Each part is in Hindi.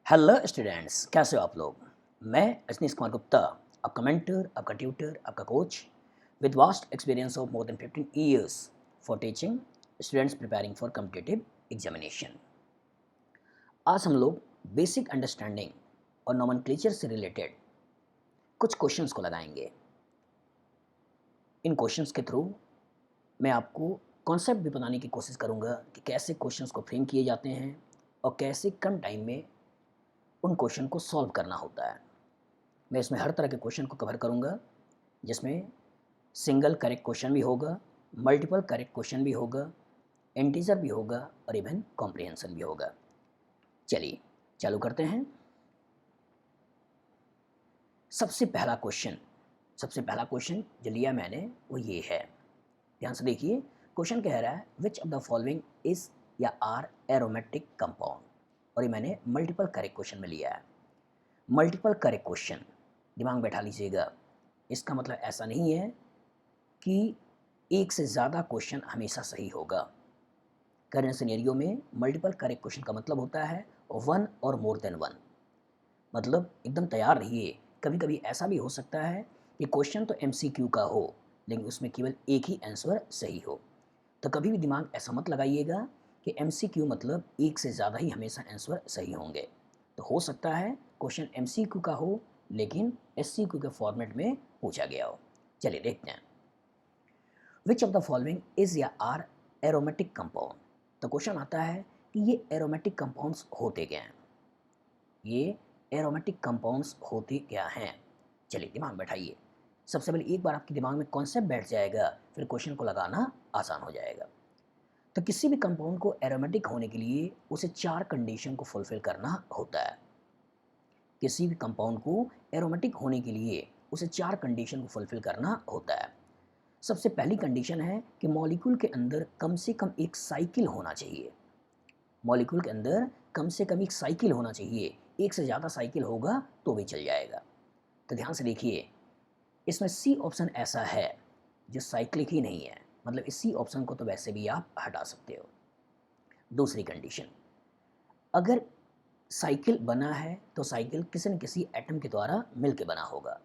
हेलो स्टूडेंट्स, कैसे हो आप लोग। मैं अजनीश कुमार गुप्ता, आपका मेंटर, आपका ट्यूटर, आपका coach with vast experience of more than 15 years for teaching students preparing for competitive examination. आज हम लोग बेसिक अंडरस्टैंडिंग और नोमेनक्लेचर से रिलेटेड कुछ क्वेश्चंस को लगाएंगे। इन क्वेश्चंस के थ्रू मैं आपको कॉन्सेप्ट भी बताने की कोशिश करूंगा कि कैसे क्वेश्चंस को फ्रेम किए जाते हैं और कैसे कम टाइम में उन क्वेश्चन को सॉल्व करना होता है। मैं इसमें हर तरह के क्वेश्चन को कवर करूंगा, जिसमें सिंगल करेक्ट क्वेश्चन भी होगा, मल्टीपल करेक्ट क्वेश्चन भी होगा, इंटीजर भी होगा और इवन कॉम्प्रिहेंशन भी होगा। चलिए चालू करते हैं। सबसे पहला क्वेश्चन जो लिया मैंने वो ये है। ध्यान से देखिए, क्वेश्चन कह रहा है which of the following is या आर एरोमेटिक कंपाउंड, और ये मैंने मल्टीपल करेक्ट क्वेश्चन में लिया है। मल्टीपल करेक्ट क्वेश्चन दिमाग में बैठा लीजिएगा। इसका मतलब ऐसा नहीं है कि एक से ज़्यादा क्वेश्चन हमेशा सही होगा। करंट सिनेरियो में मल्टीपल करेक्ट क्वेश्चन का मतलब होता है वन और मोर देन वन। मतलब एकदम तैयार रहिए, कभी कभी ऐसा भी हो सकता है कि क्वेश्चन तो एमसीक्यू का हो लेकिन उसमें केवल एक ही आंसर सही हो। तो कभी भी दिमाग ऐसा मत लगाइएगा कि एमसीक्यू मतलब एक से ज़्यादा ही हमेशा आंसर सही होंगे। तो हो सकता है क्वेश्चन एमसीक्यू का हो लेकिन एससीक्यू के फॉर्मेट में पूछा गया हो। चलिए देखते हैं। विच ऑफ द फॉलोइंग इज या आर एरोमेटिक कंपाउंड। तो क्वेश्चन आता है कि ये एरोमेटिक कंपाउंड्स होते क्या हैं। ये एरोमेटिक कंपाउंड्स होते क्या हैं। चलिए दिमाग बैठाइए। सबसे पहले एक बार आपके दिमाग में कॉन्सेप्ट बैठ जाएगा, फिर क्वेश्चन को लगाना आसान हो जाएगा। तो किसी भी कंपाउंड को एरोमेटिक होने के लिए उसे चार कंडीशन को फुलफिल करना होता है। किसी भी कंपाउंड को एरोमेटिक होने के लिए उसे चार कंडीशन को फुलफिल करना होता है। सबसे पहली कंडीशन है कि मॉलिक्यूल के अंदर कम से कम एक साइकिल होना चाहिए। मॉलिक्यूल के अंदर कम से कम एक साइकिल होना चाहिए। एक से ज़्यादा साइकिल होगा तो भी चल जाएगा। तो ध्यान से देखिए, इसमें सी ऑप्शन ऐसा है जो साइक्लिक ही नहीं है, मतलब इस सी ऑप्शन को तो वैसे भी आप हटा सकते हो। दूसरी कंडीशन, अगर साइकिल बना है तो साइकिल किसी न किसी एटम के द्वारा मिलकर बना होगा।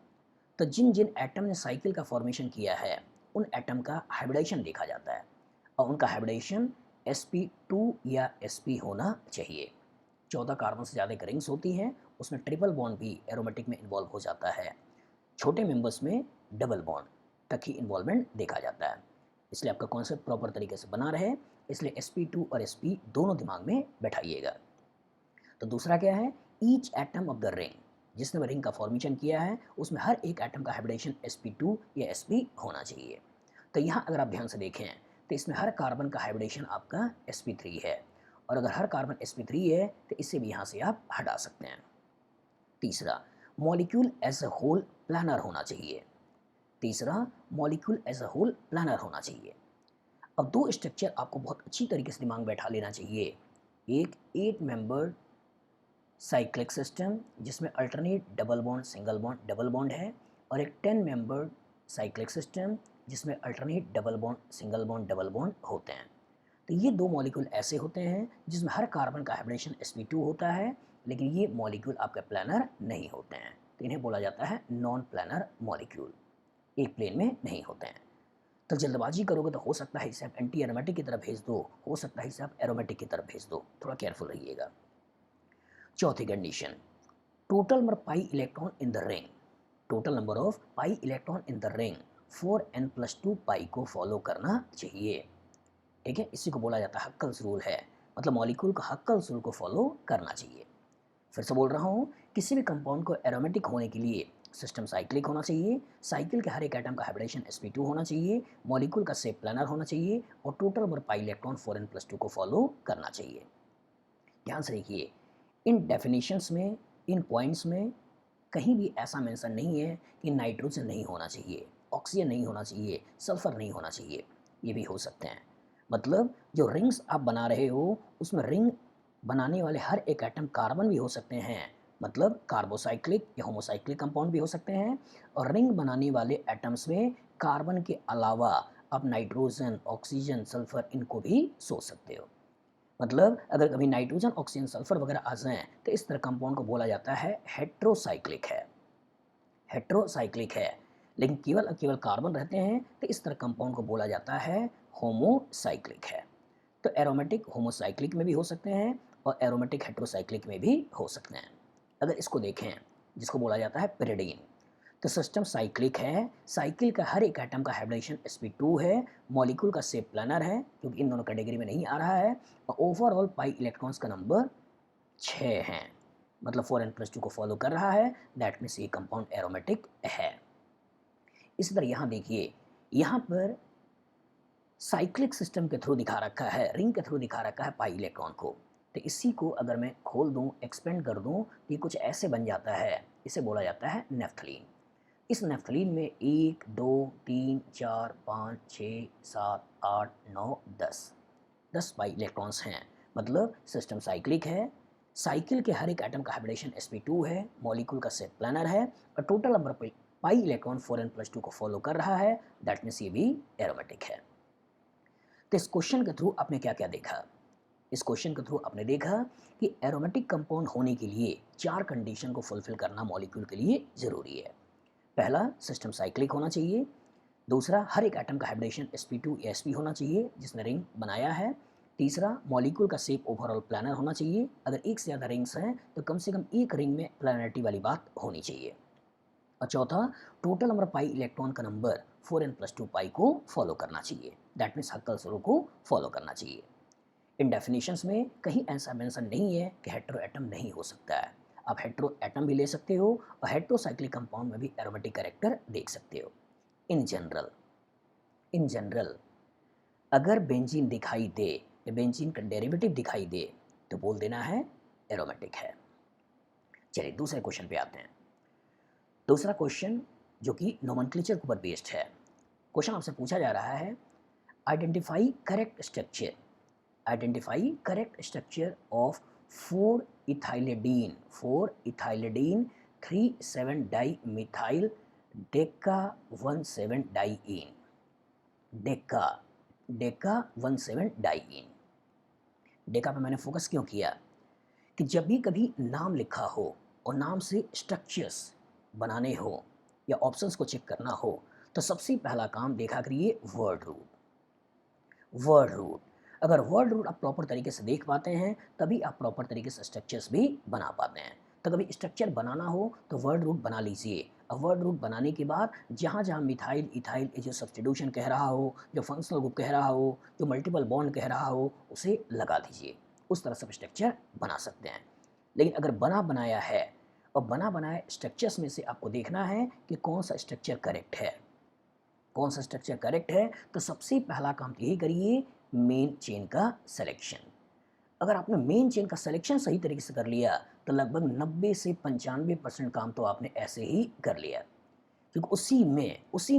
तो जिन जिन एटम ने साइकिल का फॉर्मेशन किया है उन एटम का हाइब्रिडेशन देखा जाता है और उनका हाइब्रिडेशन sp2 या sp होना चाहिए। 14 कार्बन से ज़्यादा रिंग्स होती हैं, उसमें ट्रिपल बॉन्ड भी एरोमेटिक में इन्वॉल्व हो जाता है। छोटे मेंबर्स में डबल बॉन्ड तक ही इन्वॉल्वमेंट देखा जाता है। इसलिए आपका कॉन्सेप्ट प्रॉपर तरीके से बना रहे, इसलिए sp2 और sp दोनों दिमाग में बैठाइएगा। तो दूसरा क्या है, each atom of the ring, जिसने रिंग का फॉर्मेशन किया है उसमें हर एक एटम का हाइब्रिडेशन sp2 या sp होना चाहिए। तो यहाँ अगर आप ध्यान से देखें तो इसमें हर कार्बन का हाइब्रिडेशन आपका sp3 है, और अगर हर कार्बन sp3 है तो इसे भी यहाँ से आप हटा सकते हैं। तीसरा, molecule as a whole planar होना चाहिए। तीसरा, molecule as a whole planar होना चाहिए। अब दो स्ट्रक्चर आपको बहुत अच्छी तरीके से दिमाग में बैठा लेना चाहिए। एक 8 मेंबर्ड साइक्लिक सिस्टम जिसमें alternate double bond single bond double bond है, और एक 10 मेंबर्ड साइक्लिक सिस्टम जिसमें alternate double bond single bond double bond होते हैं। तो ये दो मॉलिक्यूल ऐसे होते हैं जिसमें हर कार्बन का हाइब्रिडेशन sp2 होता है, लेकिन ये मॉलिक्यूल आपके प्लानर नहीं होते हैं। तो इन्हें बोला जाता है नॉन प्लानर मॉलिक्यूल, एक प्लेन में नहीं होते हैं। तो जल्दबाजी करोगे तो हो सकता है इसे आप एंटी एरोमेटिक की तरफ भेज दो, हो सकता है इसे आप एरोमेटिक की तरफ भेज दो। थोड़ा केयरफुल रहिएगा। चौथी condition, total number pi electron in the ring, total number of pi electron in the ring 4n+2 पाई को फॉलो करना चाहिए। ठीक है, इसी को बोला जाता है हक्कल्स रूल है, मतलब मॉलिक्यूल का हक्कल्स रूल को फॉलो करना चाहिए। फिर से बोल रहा हूँ, किसी भी कंपाउंड को एरोमेटिक होने के लिए सिस्टम साइक्लिक होना चाहिए, साइकिल के हर एक एटम का हाइब्रिडेशन sp2 होना चाहिए, मॉलिक्यूल का शेप प्लानर होना चाहिए, और total number pi electron 4n+2 को फॉलो करना चाहिए। ध्यान से देखिए, इन डेफिनेशंस में, इन पॉइंट्स में कहीं भी ऐसा मेंशन नहीं है कि नाइट्रोजन नहीं होना चाहिए, ऑक्सीजन नहीं होना चाहिए, सल्फर नहीं होना चाहिए। ये भी हो सकते हैं। मतलब जो रिंग्स आप बना रहे हो उसमें रिंग बनाने वाले हर एक एटम कार्बन भी हो सकते हैं, मतलब कार्बोसाइक्लिक या होमोसाइक्लिक कंपाउंड भी हो सकते हैं, और रिंग बनाने वाले एटम्स में कार्बन के अलावा आप नाइट्रोजन, ऑक्सीजन, सल्फर इनको भी सोच सकते हो। मतलब अगर कभी नाइट्रोजन, ऑक्सीजन, सल्फर वगैरह आ जाएँ तो इस तरह कंपाउंड को बोला जाता है हेटेरोसाइक्लिक है। हेटेरोसाइक्लिक है। लेकिन केवल केवल कार्बन रहते हैं तो इस तरह कंपाउंड को बोला जाता है होमोसाइक्लिक है। तो एरोमेटिक होमोसाइक्लिक में भी हो सकते हैं और एरोमेटिक हेटेरोसाइक्लिक में भी हो सकते हैं। अगर इसको देखें, जिसको बोला जाता है पिरिडीन, तो सिस्टम साइक्लिक है। साइकिल का हर एक एटम का हाइब्रिडेशन sp2 है। मॉलिक्यूल का शेप प्लानर है क्योंकि इन दोनों कैटेगरी में नहीं आ रहा है। और ओवरऑल पाई इलेक्ट्रॉन्स का नंबर 6 है, मतलब 4n+2 को फॉलो कर रहा है। दैट मीन्स ये कंपाउंड एरोमेटिक है। इसी तरह यहाँ देखिए, यहाँ पर साइक्लिक सिस्टम के थ्रू दिखा रखा है, रिंग के थ्रू दिखा रखा है पाई इलेक्ट्रॉन को। तो इसी को अगर मैं खोल दूँ, एक्सपेंड कर दूँ, तो ये कुछ ऐसे बन जाता है। इसे बोला जाता है नेफ्थलीन। इस नेफ्थलीन में 1 2 3 4 5 6 7 8 9 10 पाई इलेक्ट्रॉन्स हैं। मतलब सिस्टम साइक्लिक है। साइकिल के हर एक एटम का हाइब्रिडेशन sp2 है। मॉलिक्यूल का शेप प्लानर है और total number pi electron 4n+2 को फॉलो कर रहा है। दैट मीन्स ये भी एरोमेटिक है। तो इस क्वेश्चन के थ्रू आपने क्या क्या देखा? इस क्वेश्चन के थ्रू आपने देखा कि एरोमेटिक कंपाउंड होने के लिए 4 कंडीशन को फुलफिल करना मॉलिक्यूल के लिए ज़रूरी है। पहला, सिस्टम साइक्लिक होना चाहिए। दूसरा, हर एक एटम का हाइब्रिडेशन sp2 या sp होना चाहिए जिसने रिंग बनाया है। तीसरा, मॉलिक्यूल का शेप ओवरऑल प्लानर होना चाहिए। अगर एक से ज़्यादा रिंग्स हैं तो कम से कम एक रिंग में प्लानरिटी वाली बात होनी चाहिए। और चौथा, टोटल नंबर पाई इलेक्ट्रॉन का नंबर 4n+2 पाई को फॉलो करना चाहिए। दैट मीन्स हक्कल रूल को फॉलो करना चाहिए। इन डेफिनेशंस में कहीं ऐसा मेंशन नहीं है कि हेटेरो एटम नहीं हो सकता है। आप हेटेरो एटम भी ले सकते हो और हेटेरोसाइक्लिक कंपाउंड में भी एरोमेटिक कैरेक्टर देख सकते हो। इन जनरल अगर बेंजीन दिखाई दे या बेंजीन का डेरिवेटिव दिखाई दे तो बोल देना है एरोमेटिक है। चलिए दूसरे क्वेश्चन पे आते हैं। दूसरा क्वेश्चन जो कि नोमेनक्लेचर के ऊपर बेस्ड है। क्वेश्चन आपसे पूछा जा रहा है, identify correct structure of 4 ethylidene 3,7 di methyl Deka 17 diyne Deka 17 diyne. Deka पे मैंने फोकस क्यों किया कि जब भी कभी नाम लिखा हो और नाम से स्ट्रक्चर्स बनाने हो या ऑप्शंस को चेक करना हो तो सबसे पहला काम देखा करिए वर्ड रूट। अगर वर्ड रूट आप प्रॉपर तरीके से देख पाते हैं तभी आप प्रॉपर तरीके से स्ट्रक्चर्स भी बना पाते हैं। तो कभी स्ट्रक्चर बनाना हो तो वर्ड रूट बना लीजिए। अब वर्ड रूट बनाने के बाद जहाँ जहाँ मिथाइल इथाइल जो सब्स्टिट्यूशन कह रहा हो, जो फंक्शनल ग्रुप कह रहा हो, जो मल्टीपल बॉन्ड कह रहा हो, उसे लगा दीजिए। उस तरह से स्ट्रक्चर बना सकते हैं। लेकिन अगर बना बनाया है और बना बनाए स्ट्रक्चर्स में से आपको देखना है कि कौन सा स्ट्रक्चर करेक्ट है, तो सबसे पहला काम यही करिए, मेन चेन का सिलेक्शन। अगर आपने मेन चेन का सिलेक्शन सही तरीके से कर लिया तो लगभग 90 से 95% काम तो आपने ऐसे ही कर लिया। क्योंकि उसी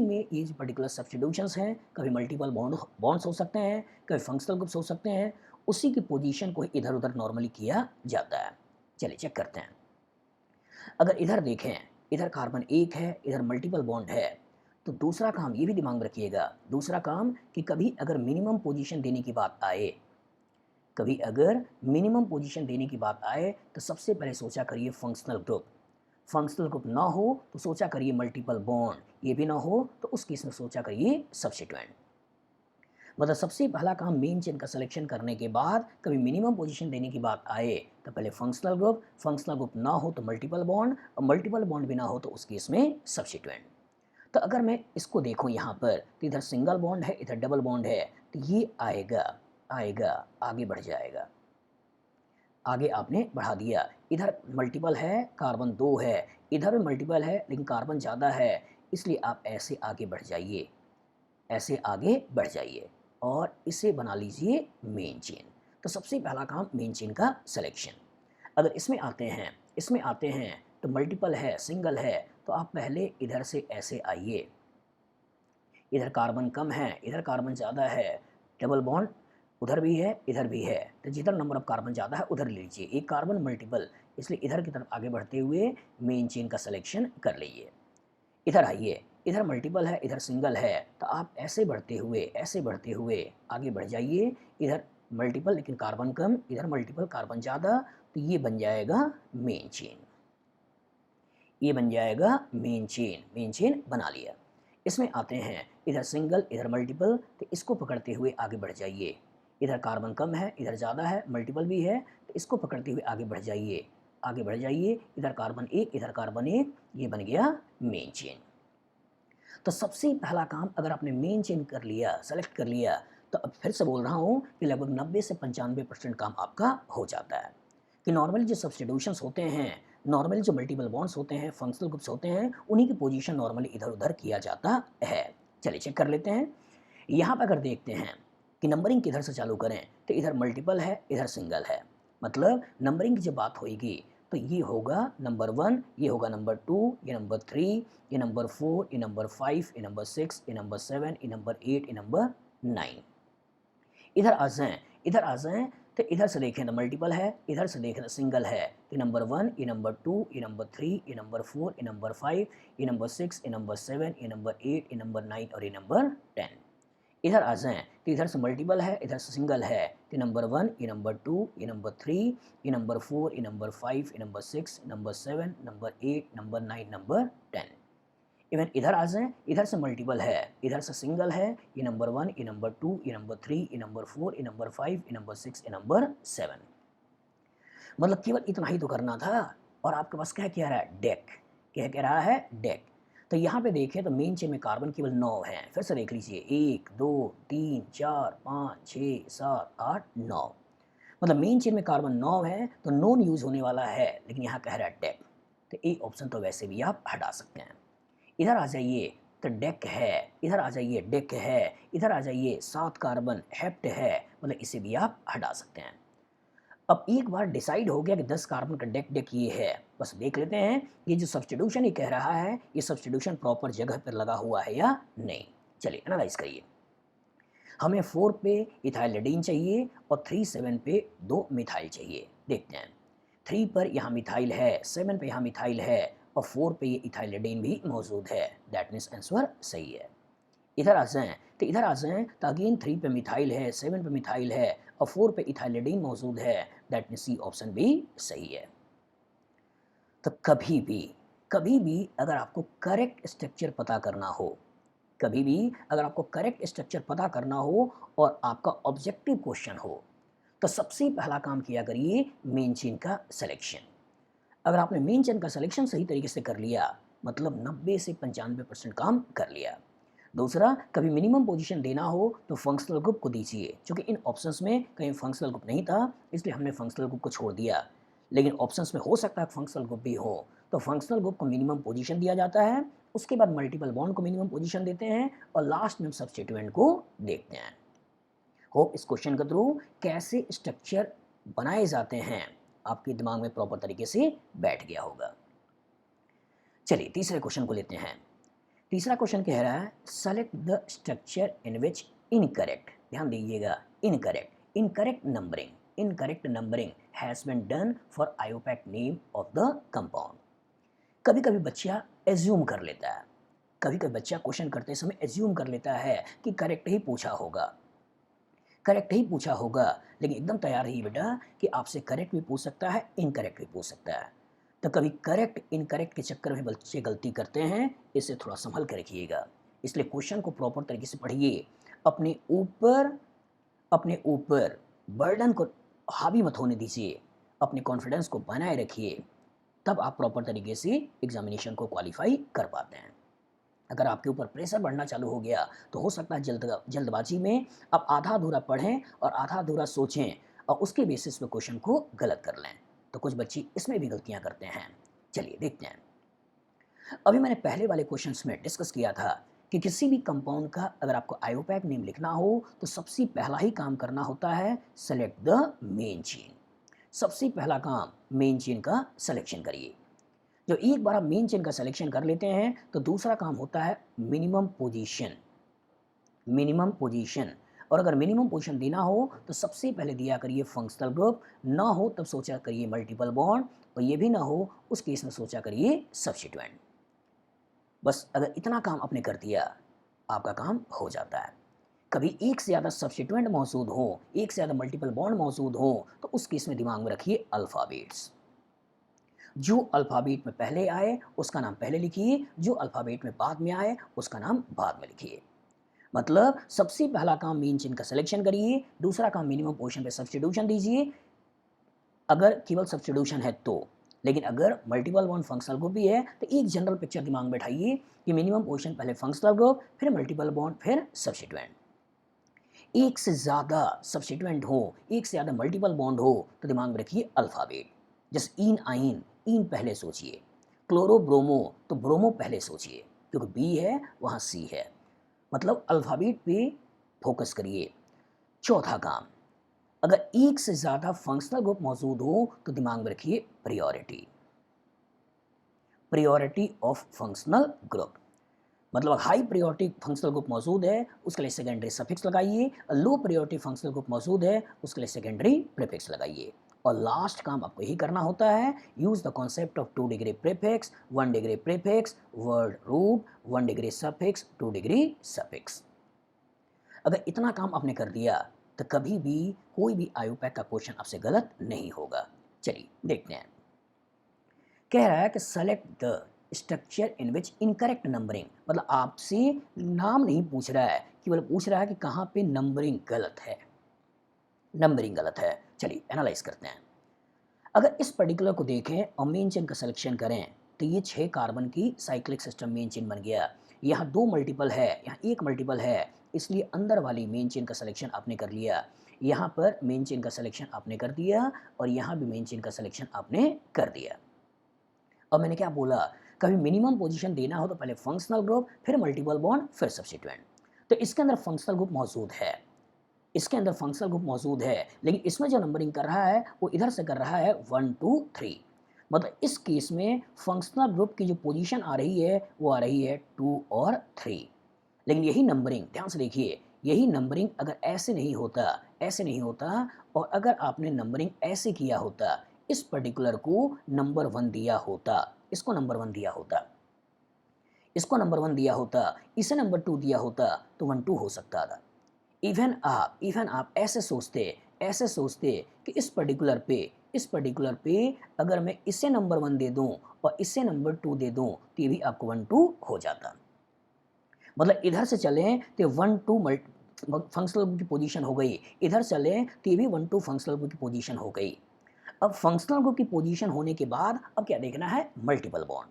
में ये जो पर्टिकुलर सब्स्टिट्यूशंस हैं, कभी मल्टीपल बॉन्ड्स हो सकते हैं, कभी फंक्शनल ग्रुप्स हो सकते हैं, उसी की पोजीशन को इधर उधर नॉर्मली किया जाता है। चलिए चेक करते हैं। अगर इधर देखें, इधर कार्बन 1 है, इधर मल्टीपल बॉन्ड है, तो दूसरा काम ये भी दिमाग में रखिएगा, दूसरा काम कि कभी अगर मिनिमम पोजीशन देने की बात आए तो सबसे पहले सोचा करिए फंक्शनल ग्रुप ना हो तो सोचा करिए मल्टीपल बॉन्ड, ये भी ना हो तो उस केस में सोचा करिए सब्स्टिट्यूएंट। मतलब सबसे पहला काम मेन चेन का सिलेक्शन करने के बाद कभी मिनिमम पोजीशन देने की बात आए तो पहले फंक्शनल ग्रुप ना हो तो मल्टीपल बॉन्ड, और मल्टीपल बॉन्ड भी ना हो तो उस केस में सब्स्टिट्यूएंट। तो अगर मैं इसको देखूं यहाँ पर तो इधर सिंगल बॉन्ड है, इधर डबल बॉन्ड है, तो ये आएगा आगे बढ़ जाएगा। आगे आपने बढ़ा दिया, इधर मल्टीपल है, कार्बन 2 है, इधर भी मल्टीपल है लेकिन कार्बन ज़्यादा है, इसलिए आप ऐसे आगे बढ़ जाइए और इसे बना लीजिए मेन चेन। तो सबसे पहला काम मेन चेन का सिलेक्शन। अगर इसमें आते हैं तो मल्टीपल है, सिंगल है, तो आप पहले इधर से ऐसे आइए। इधर कार्बन कम है, इधर कार्बन ज़्यादा है, डबल बॉन्ड उधर भी है, इधर भी है, तो जिधर नंबर ऑफ कार्बन ज़्यादा है उधर ले लीजिए। एक कार्बन मल्टीपल, इसलिए इधर की तरफ आगे बढ़ते हुए मेन चेन का सिलेक्शन कर लीजिए। इधर आइए, इधर मल्टीपल है, इधर सिंगल है, तो आप ऐसे बढ़ते हुए आगे बढ़ जाइए। इधर मल्टीपल लेकिन कार्बन कम, इधर मल्टीपल कार्बन ज़्यादा, तो ये बन जाएगा मेन चेन। ये बन जाएगा मेन चेन बना लिया। इसमें आते हैं इधर सिंगल इधर मल्टीपल, तो इसको पकड़ते हुए आगे बढ़ जाइए। इधर कार्बन कम है इधर ज़्यादा है, मल्टीपल भी है, तो इसको पकड़ते हुए आगे बढ़ जाइए, आगे बढ़ जाइए। इधर कार्बन एक इधर कार्बन एक, ये बन गया मेन चेन। तो सबसे पहला काम अगर आपने मेन चेन कर लिया, सेलेक्ट कर लिया, तो अब फिर से बोल रहा हूँ कि लगभग 90 से 95% काम आपका हो जाता है। कि नॉर्मली जो सब्स्टिट्यूशंस होते हैं, नॉर्मली जो मल्टीपल बॉन्ड्स होते हैं, फंक्शनल ग्रुप्स होते हैं, उन्हीं की पोजीशन नॉर्मली इधर उधर किया जाता है। चलिए चेक कर लेते हैं। यहाँ पर अगर देखते हैं कि नंबरिंग किधर से चालू करें, तो इधर मल्टीपल है इधर सिंगल है, मतलब नंबरिंग की जब बात होगी तो ये होगा नंबर 1, ये होगा नंबर 2, ये नंबर 3, ये नंबर 4, ये नंबर 5, ये नंबर 6, ये नंबर 7, ये नंबर 8, ये नंबर 9। इधर आ जाएं, इधर आ जाएं, तो इधर से देखें तो मल्टीपल है, इधर से देखें तो सिंगल है। ये नंबर 1, ये नंबर 2, ये नंबर 3, ये नंबर 4, ये नंबर 5, ये नंबर 6, ये नंबर 7, ये नंबर 8, ये नंबर 9 और ये नंबर 10। इधर आ जाएं तो इधर से मल्टीपल है इधर से सिंगल है, तो नंबर 1, ये नंबर 2, ये नंबर 3, ये नंबर 4, ये नंबर 5, ये number 6, number 7, number 8, number 9, number 10। Even इधर आ जाएं, इधर से मल्टीपल है इधर से सिंगल है, ये नंबर 1, ये नंबर 2, ये नंबर 3, ये नंबर 4, ये नंबर 5, ये नंबर 6, ये नंबर 7। मतलब केवल इतना ही तो करना था, और आपके पास क्या कह रहा है, डेक। क्या कह रहा है, डेक। तो यहाँ पे देखें तो मेन चेन में कार्बन केवल 9 हैं। फिर से देख लीजिए, 1 2 3 4 5 6 7 8 9, मतलब मेन चेन में कार्बन 9 है, तो नॉन यूज होने वाला है, लेकिन यहाँ कह रहा है डेक, तो एक ऑप्शन तो वैसे भी आप हटा सकते हैं। इधर आ जाइए तो डेक है, इधर आ जाइए डेक है, इधर आ जाइए 7 कार्बन हेप्ट है, मतलब इसे भी आप हटा सकते हैं। अब एक बार डिसाइड हो गया कि 10 कार्बन का डेक डेक ये है, बस देख लेते हैं ये जो सब्स्टिट्यूशन ये कह रहा है, ये सब्स्टिट्यूशन प्रॉपर जगह पर लगा हुआ है या नहीं। चलिए एनालाइज करिए। हमें 4 पे इथाइलिडीन चाहिए और 3 7 पे 2 मिथाइल चाहिए। देखते हैं, 3 पर यहाँ मिथाइल है, 7 पे यहाँ मिथाइल है और 4 पे ये इथाइलिडीन भी मौजूद है। दैट मीन्स आंसर सही है। इधर आ जाएं तो इधर आ जाएं तो अगेन 3 पे मिथाइल है, 7 पे मिथाइल है और 4 पे इथाइलिडीन मौजूद है। दैट मीन्स सी ऑप्शन भी सही है। तो कभी भी अगर आपको करेक्ट स्ट्रक्चर पता करना हो, कभी भी अगर आपको करेक्ट स्ट्रक्चर पता करना हो और आपका ऑब्जेक्टिव क्वेश्चन हो, तो सबसे पहला काम किया करिए मेन चेन का सिलेक्शन। अगर आपने मेन चेन का सिलेक्शन सही तरीके से कर लिया, मतलब 90 से 95% काम कर लिया। दूसरा, कभी मिनिमम पोजीशन देना हो तो फंक्शनल ग्रुप को दीजिए, क्योंकि इन ऑप्शंस में कहीं फंक्शनल ग्रुप नहीं था, इसलिए हमने फंक्शनल ग्रुप को छोड़ दिया। लेकिन ऑप्शंस में हो सकता है फंक्शनल ग्रुप भी हो, तो फंक्शनल ग्रुप को मिनिमम पोजीशन दिया जाता है, उसके बाद मल्टीपल बॉन्ड को मिनिमम पोजीशन देते हैं और लास्ट में हम सब्स्टिट्यूएंट को देखते हैं। होप इस क्वेश्चन के थ्रू कैसे स्ट्रक्चर बनाए जाते हैं आपके दिमाग में प्रॉपर तरीके से बैठ गया होगा। चलिए तीसरे क्वेश्चन को लेते हैं। तीसरा क्वेश्चन कह रहा है select the structure in which incorrect, ध्यान दीजिएगा, incorrect numbering has been done for IUPAC name of the compound. कभी कभी बच्चा एज्यूम कर लेता है, कभी कभी बच्चा क्वेश्चन करते समय एज्यूम कर लेता है कि करेक्ट ही पूछा होगा, करेक्ट ही पूछा होगा, लेकिन एकदम तैयार रहिए बेटा कि आपसे करेक्ट भी पूछ सकता है, इनकरेक्ट भी पूछ सकता है। तो कभी करेक्ट इनकरेक्ट के चक्कर में बच्चे गलती करते हैं, इसे थोड़ा संभल कर रखिएगा। इसलिए क्वेश्चन को प्रॉपर तरीके से पढ़िए, अपने ऊपर बर्डन को हावी मत होने दीजिए, अपने कॉन्फिडेंस को बनाए रखिए, तब आप प्रॉपर तरीके से एग्जामिनेशन को क्वालिफाई कर पाते हैं। अगर आपके ऊपर प्रेशर बढ़ना चालू हो गया तो हो सकता है जल्दबाजी में आप आधा अधूरा पढ़ें और आधा अधूरा सोचें और उसके बेसिस पे क्वेश्चन को गलत कर लें, तो कुछ बच्चे इसमें भी गलतियां करते हैं। चलिए देखते हैं। अभी मैंने पहले वाले क्वेश्चंस में डिस्कस किया था कि किसी भी कंपाउंड का अगर आपको आयोपैक नेम लिखना हो तो सबसे पहला ही काम करना होता है सेलेक्ट द मेन चेन। सबसे पहला काम मेन चेन का सिलेक्शन करिए। जो एक बार आप मेन चेन का सिलेक्शन कर लेते हैं तो दूसरा काम होता है मिनिमम पोजीशन। और अगर मिनिमम पोजीशन देना हो तो सबसे पहले दिया करिए फंक्शनल ग्रुप, ना हो तब सोचा करिए मल्टीपल बॉन्ड, और ये भी ना हो उस केस में सोचा करिए सब्स्टिट्यूएंट। बस अगर इतना काम आपने कर दिया आपका काम हो जाता है। कभी एक से ज़्यादा सब्स्टिट्यूएंट मौजूद हो, एक से ज़्यादा मल्टीपल बॉन्ड मौजूद हो, तो उस केस में दिमाग में रखिए अल्फ़ाबेट्स। जो अल्फ़ाबेट में पहले आए उसका नाम पहले लिखिए, जो अल्फ़ाबेट में बाद में आए उसका नाम बाद में लिखिए। मतलब सबसे पहला काम मेन चेन का सिलेक्शन करिए, दूसरा काम मिनिमम पोजीशन पे सब्स्टिट्यूशन दीजिए, अगर केवल सब्स्टिट्यूशन है तो। लेकिन अगर मल्टीपल बॉन्ड फंक्शनल ग्रुप भी है तो एक जनरल पिक्चर दिमाग में बैठाइए कि मिनिमम पोजीशन पहले फंक्शनल ग्रुप, फिर मल्टीपल बॉन्ड, फिर सब्स्टिट्यूएंट। एक से ज़्यादा सब्स्टिट्यूएंट हो, एक से ज़्यादा मल्टीपल बॉन्ड हो तो दिमाग में रखिए अल्फ़ाबेट। जैसे ईन आइन, ईन पहले सोचिए, क्लोरो ब्रोमो तो ब्रोमो पहले सोचिए, क्योंकि बी है वहाँ सी है। मतलब अल्फ़ाबेट पे फोकस करिए। चौथा काम, अगर एक से ज़्यादा फंक्शनल ग्रुप मौजूद हो तो दिमाग में रखिए priority, priority of functional group. मतलब हाई प्रायोरिटी फंक्शनल ग्रुप मौजूद है उसके लिए सेकेंडरी सफिक्स लगाइए, लो प्रायोरिटी फंक्शनल ग्रुप मौजूद है उसके लिए सेकेंडरी प्रीफिक्स लगाइए। और लास्ट काम आपको यही करना होता है, use the concept of 2 degree prefix, 1 degree prefix, word root, 1 degree suffix, 2 degree suffix. अगर इतना काम आपने कर दिया तो कभी भी कोई भी आयुपैक का क्वेश्चन आपसे गलत नहीं होगा। चलिए देखते हैं। कह रहा है कि select the structure in which incorrect numbering, मतलब आपसे नाम नहीं पूछ रहा है, केवल पूछ रहा है कि कहाँ पे नंबरिंग गलत है, नंबरिंग गलत है। चलिए एनालाइज करते हैं। अगर इस पर्टिकुलर को देखें और मेन चेन का सिलेक्शन करें तो ये 6 कार्बन की साइक्लिक सिस्टम मेन चेन बन गया। यहाँ 2 मल्टीपल है, यहाँ 1 मल्टीपल है, इसलिए अंदर वाली मेन चेन का सिलेक्शन आपने कर लिया। यहाँ पर मेन चेन का सिलेक्शन आपने कर दिया और यहाँ भी मेन चेन का सिलेक्शन आपने कर दिया। अब मैंने क्या बोला, कभी मिनिमम पोजीशन देना हो तो पहले फंक्शनल ग्रुप, फिर मल्टीपल बॉन्ड, फिर सब्स्टिट्यूएंट। तो इसके अंदर फंक्शनल ग्रुप मौजूद है, इसके अंदर फंक्शनल ग्रुप मौजूद है, लेकिन इसमें जो नंबरिंग कर रहा है वो इधर से कर रहा है 1 2 3। मतलब इस केस में फंक्शनल ग्रुप की जो पोजीशन आ रही है वो आ रही है 2 और 3। लेकिन यही नंबरिंग, ध्यान से देखिए, यही नंबरिंग अगर ऐसे नहीं होता, ऐसे नहीं होता, और अगर आपने नंबरिंग ऐसे किया होता, इस पर्टिकुलर को नंबर 1 दिया होता, इसको नंबर 1 दिया होता, इसको नंबर 1 दिया होता, इसे नंबर 2 दिया होता तो 1 2 हो सकता था। इवन आप ऐसे सोचते, ऐसे सोचते कि इस पर्टिकुलर पे अगर मैं इसे नंबर 1 दे दूं और इसे नंबर 2 दे दूं तो ये भी आपको 1 2 हो जाता। मतलब इधर से चलें तो 1 2 फंक्शनल ग्रुप की पोजीशन हो गई, इधर चलें तो ये भी 1 2 फंक्शनल ग्रुप की पोजीशन हो गई। अब फंक्शनल ग्रुप की पोजीशन होने के बाद अब क्या देखना है, मल्टीपल बॉन्ड।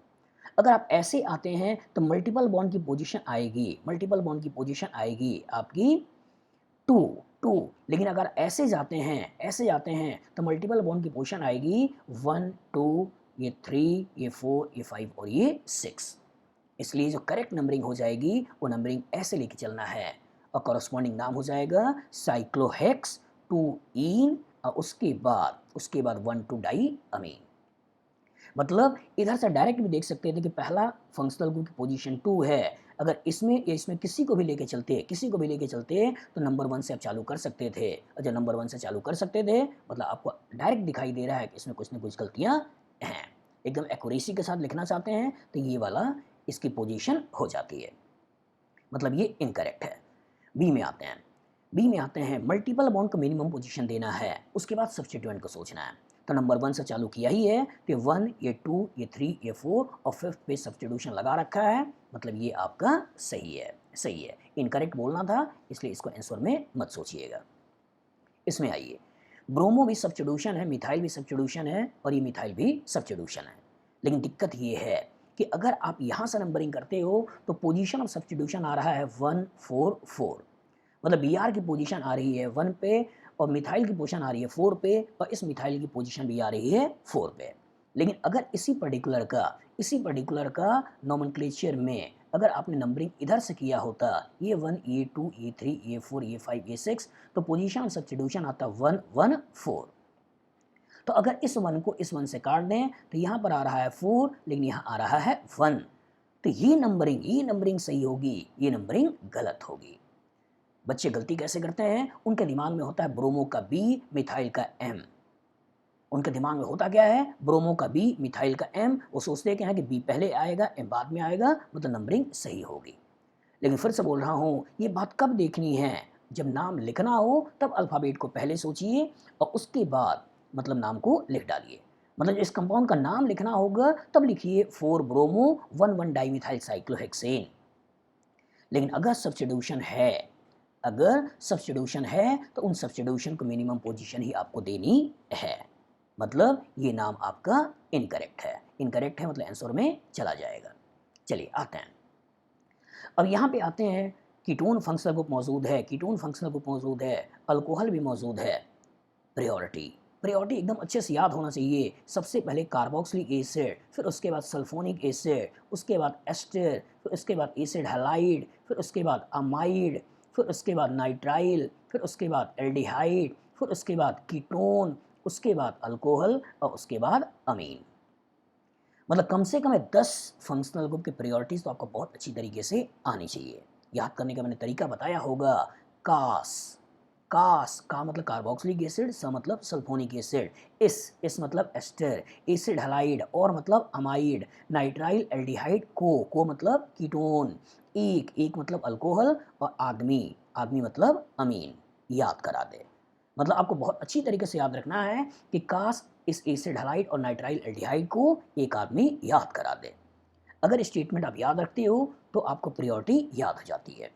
अगर आप ऐसे आते हैं तो मल्टीपल बॉन्ड की पोजीशन आएगी, मल्टीपल बॉन्ड की पोजीशन आएगी आपकी 2 2। लेकिन अगर ऐसे जाते हैं, ऐसे जाते हैं तो मल्टीपल बॉन्ड की पोजीशन आएगी 1 2, ये 3, ये 4, ये 5 और ये 6। इसलिए जो करेक्ट नंबरिंग हो जाएगी वो नंबरिंग ऐसे लेके चलना है और कॉरस्पॉन्डिंग नाम हो जाएगा साइक्लोहेक्स 2 इन और उसके बाद 1 2 डाई अमीन। मतलब इधर से डायरेक्ट भी देख सकते थे कि पहला फंक्शनल ग्रुप की पोजीशन 2 है, अगर इसमें या इसमें किसी को भी लेके चलते, किसी को भी लेके चलते तो नंबर 1 से आप चालू कर सकते थे, और जब नंबर 1 से चालू कर सकते थे मतलब आपको डायरेक्ट दिखाई दे रहा है कि इसमें कुछ ना कुछ गलतियां हैं, एकदम एक्यूरेसी के साथ लिखना चाहते हैं तो ये वाला इसकी पोजीशन हो जाती है, मतलब ये इनकरेक्ट है। बी में आते हैं, बी में आते हैं मल्टीपल बॉन्ड को मिनिमम पोजीशन देना है, उसके बाद सब्स्टिट्यूएंट को सोचना है। तो नंबर 1 से चालू किया ही है तो 1, ये 2, ये 3, ये 4 और 5th पे सब्स्टिट्यूशन लगा रखा है, मतलब ये आपका सही है, सही है। इनकरेक्ट बोलना था इसलिए इसको आंसर में मत सोचिएगा। इसमें आइए, ब्रोमो भी सब्स्टिट्यूशन है, मिथाइल भी सब्स्टिट्यूशन है और ये मिथाइल भी सब्स्टिट्यूशन है। लेकिन दिक्कत ये है कि अगर आप यहाँ से नंबरिंग करते हो तो पोजीशन ऑफ सब्स्टिट्यूशन आ रहा है 1 4 4। मतलब बी आर की पोजीशन आ रही है 1 पे और मिथाइल की पोजीशन आ रही है 4 पे और इस मिथाइल की पोजीशन भी आ रही है 4 पे। लेकिन अगर इसी पर्टिकुलर का नोमेनक्लेचर में अगर आपने नंबरिंग इधर से किया होता, ये 1, ये 2, ये 3, ये 4, ये 5, ये 6, तो पोजीशन ऑफ सब्स्टिट्यूशन आता 1 1 4। तो अगर इस 1 को इस 1 से काट दें तो यहाँ पर आ रहा है 4 लेकिन यहाँ आ रहा है 1, तो ये नंबरिंग सही होगी, ये नंबरिंग गलत होगी। बच्चे गलती कैसे करते हैं, उनके दिमाग में होता है ब्रोमो का बी, मिथाइल का एम। उनके दिमाग में होता क्या है, ब्रोमो का बी, मिथाइल का एम। वो सोचते क्या है कि बी पहले आएगा एम बाद में आएगा, मतलब नंबरिंग सही होगी। लेकिन फिर से बोल रहा हूँ, ये बात कब देखनी है, जब नाम लिखना हो तब अल्फ़ाबेट को पहले सोचिए और उसके बाद मतलब नाम को लिख डालिए। मतलब इस कंपाउंड का नाम लिखना होगा तब लिखिए 4 ब्रोमो 1 डाइमिथाइल साइक्लोहेक्सेन। लेकिन अगर सब्स्टिट्यूशन है तो उन सब्स्टिट्यूशन को मिनिमम पोजीशन ही आपको देनी है। मतलब ये नाम आपका इनकरेक्ट है। इनकरेक्ट है मतलब आंसर में चला जाएगा। चलिए आते हैं। अब यहाँ पे आते हैं, कीटोन फंक्शनल ग्रुप मौजूद है, कीटोन फंक्शनल ग्रुप मौजूद है, अल्कोहल भी मौजूद है। प्रायोरिटी प्रायोरिटी एकदम अच्छे से याद होना चाहिए। सबसे पहले कार्बोक्सिलिक एसिड, फिर उसके बाद सल्फोनिक एसिड, उसके बाद एस्टर, फिर उसके बाद एसिड हैलाइड, फिर उसके बाद अमाइड, फिर उसके बाद नाइट्राइल, फिर उसके बाद एल्डिहाइड, फिर उसके बाद कीटोन, उसके बाद अल्कोहल और उसके बाद अमीन। मतलब कम से कम 10 फंक्शनल ग्रुप की प्रायोरिटीज़ तो आपको बहुत अच्छी तरीके से आनी चाहिए। याद करने का मैंने तरीका बताया होगा। कास कास का मतलब कार्बोक्सिलिक एसिड, स मतलब सल्फोनिक एसिड, इस मतलब एस्टर, एसिड हैलाइड और मतलब अमाइड, नाइट्राइल एल्डिहाइड, को मतलब कीटोन, एक मतलब अल्कोहल और आदमी मतलब अमीन। याद करा दे। मतलब आपको बहुत अच्छी तरीके से याद रखना है कि कास इस एसिड हैलाइड और नाइट्राइल एल्डिहाइड को एक आदमी याद करा दे। अगर स्टेटमेंट आप याद रखते हो तो आपको प्रायोरिटी याद हो जाती है।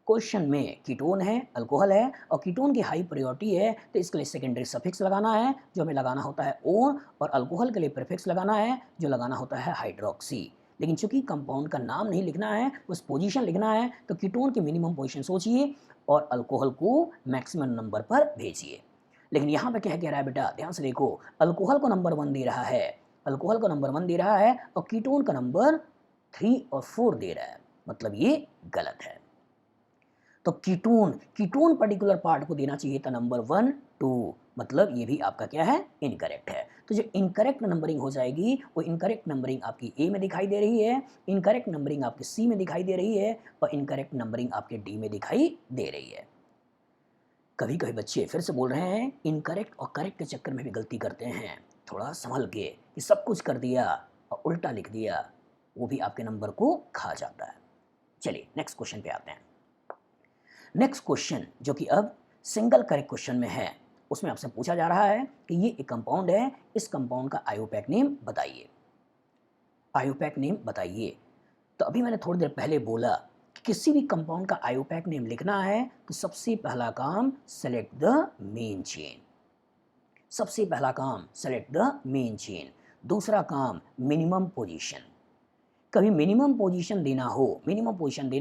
क्वेश्चन में कीटोन है, अल्कोहल है और कीटोन की हाई प्रायोरिटी है तो इसके लिए सेकेंडरी सफिक्स लगाना है जो हमें लगाना होता है ओन, और अल्कोहल के लिए प्रीफिक्स लगाना है जो लगाना होता है हाइड्रोक्सी। लेकिन चूंकि कंपाउंड का नाम नहीं लिखना है, बस पोजीशन लिखना है, तो कीटोन की मिनिमम पोजीशन सोचिए और अल्कोहल को मैक्सिमम नंबर पर भेजिए। लेकिन यहाँ पे क्या कह रहा है बेटा, ध्यान से देखो, अल्कोहल को नंबर 1 दे रहा है, अल्कोहल को नंबर 1 दे रहा है और कीटोन का नंबर 3 और 4 दे रहा है। मतलब ये गलत है। तो कीटोन कीटोन पर्टिकुलर पार्ट को देना चाहिए था नंबर 1 2, मतलब ये भी आपका क्या है, इनकरेक्ट है। तो जो इनकरेक्ट नंबरिंग हो जाएगी वो इनकरेक्ट नंबरिंग आपकी ए में दिखाई दे रही है, इनकरेक्ट नंबरिंग आपके सी में दिखाई दे रही है और इनकरेक्ट नंबरिंग आपके डी में दिखाई दे रही है। कभी कभी बच्चे फिर से बोल रहे हैं इनकरेक्ट और करेक्ट के चक्कर में भी गलती करते हैं। थोड़ा संभल के, कि सब कुछ कर दिया और उल्टा लिख दिया, वो भी आपके नंबर को खा जाता है। चलिए नेक्स्ट क्वेश्चन पे आते हैं। नेक्स्ट क्वेश्चन जो कि अब सिंगल करेक्ट क्वेश्चन में है, उसमें आपसे पूछा जा रहा है कि ये एक कंपाउंड है, इस कंपाउंड का आयोपैक नेम बताइए। आयोपैक नेम बताइए। तो अभी मैंने थोड़ी देर पहले बोला कि किसी भी कंपाउंड का आयोपैक नेम लिखना है तो सबसे पहला काम सेलेक्ट द मेन चेन। सबसे पहला काम सेलेक्ट द मेन चेन। दूसरा काम मिनिमम पोजीशन। कभी मिनिमम पोजीशन देना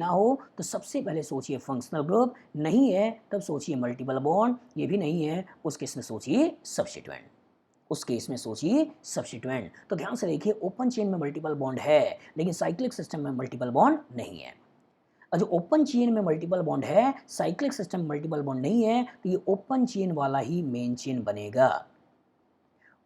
हो तो सबसे पहले सोचिए फंक्शनल ग्रुप, नहीं है तब सोचिए मल्टीपल बॉन्ड, ये भी नहीं है उस केस में सोचिए सब्स्टिट्यूएंट, तो ध्यान से देखिए, ओपन चेन में मल्टीपल बॉन्ड है लेकिन साइक्लिक सिस्टम में मल्टीपल बॉन्ड नहीं है। और जो ओपन चेन में मल्टीपल बॉन्ड है, साइक्लिक सिस्टम में मल्टीपल बॉन्ड नहीं है, तो ये ओपन चेन वाला ही मेन चेन बनेगा,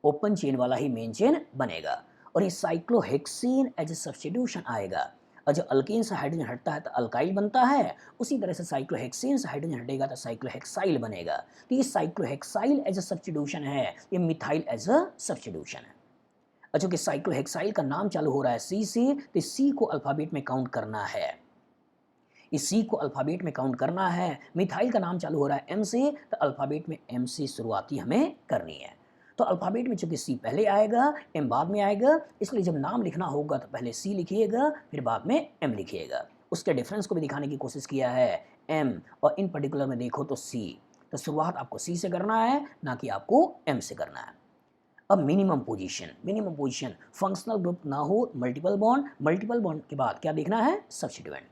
ओपन चेन वाला ही मेन चेन बनेगा। और ये साइक्लोहेक्सेन एज ए सब्स्टिट्यूशन आएगा। और जब अल्केन से हाइड्रोजन हटता है तो अल्काइल बनता है, उसी तरह से साइक्लोहेक्सेन से हाइड्रोजन हटेगा तो साइक्लोहेक्साइल बनेगा। तो ये साइक्लोहेक्साइल एज ए सब्स्टिट्यूशन है, ये मिथाइल एज अ सब्स्टिट्यूशन है। और चूंकि साइक्लोहेक्साइल का नाम चालू हो रहा है सी से, तो सी को अल्फाबेट में काउंट करना है, इस सी को अल्फाबेट में काउंट करना है। मिथाइल का नाम चालू हो रहा है एम से, तो अल्फाबेट में एम से शुरुआती हमें करनी है। तो अल्फाबेट में चूंकि सी पहले आएगा एम बाद में आएगा, इसलिए जब नाम लिखना होगा तो पहले सी लिखिएगा फिर बाद में एम लिखिएगा। उसके डिफरेंस को भी दिखाने की कोशिश किया है एम और इन पर्टिकुलर में देखो तो सी। तो शुरुआत आपको सी से करना है, ना कि आपको एम से करना है। अब मिनिमम पोजीशन फंक्शनल ग्रुप ना हो, मल्टीपल बॉन्ड के बाद क्या देखना है, सब्स्टिट्यूएंट।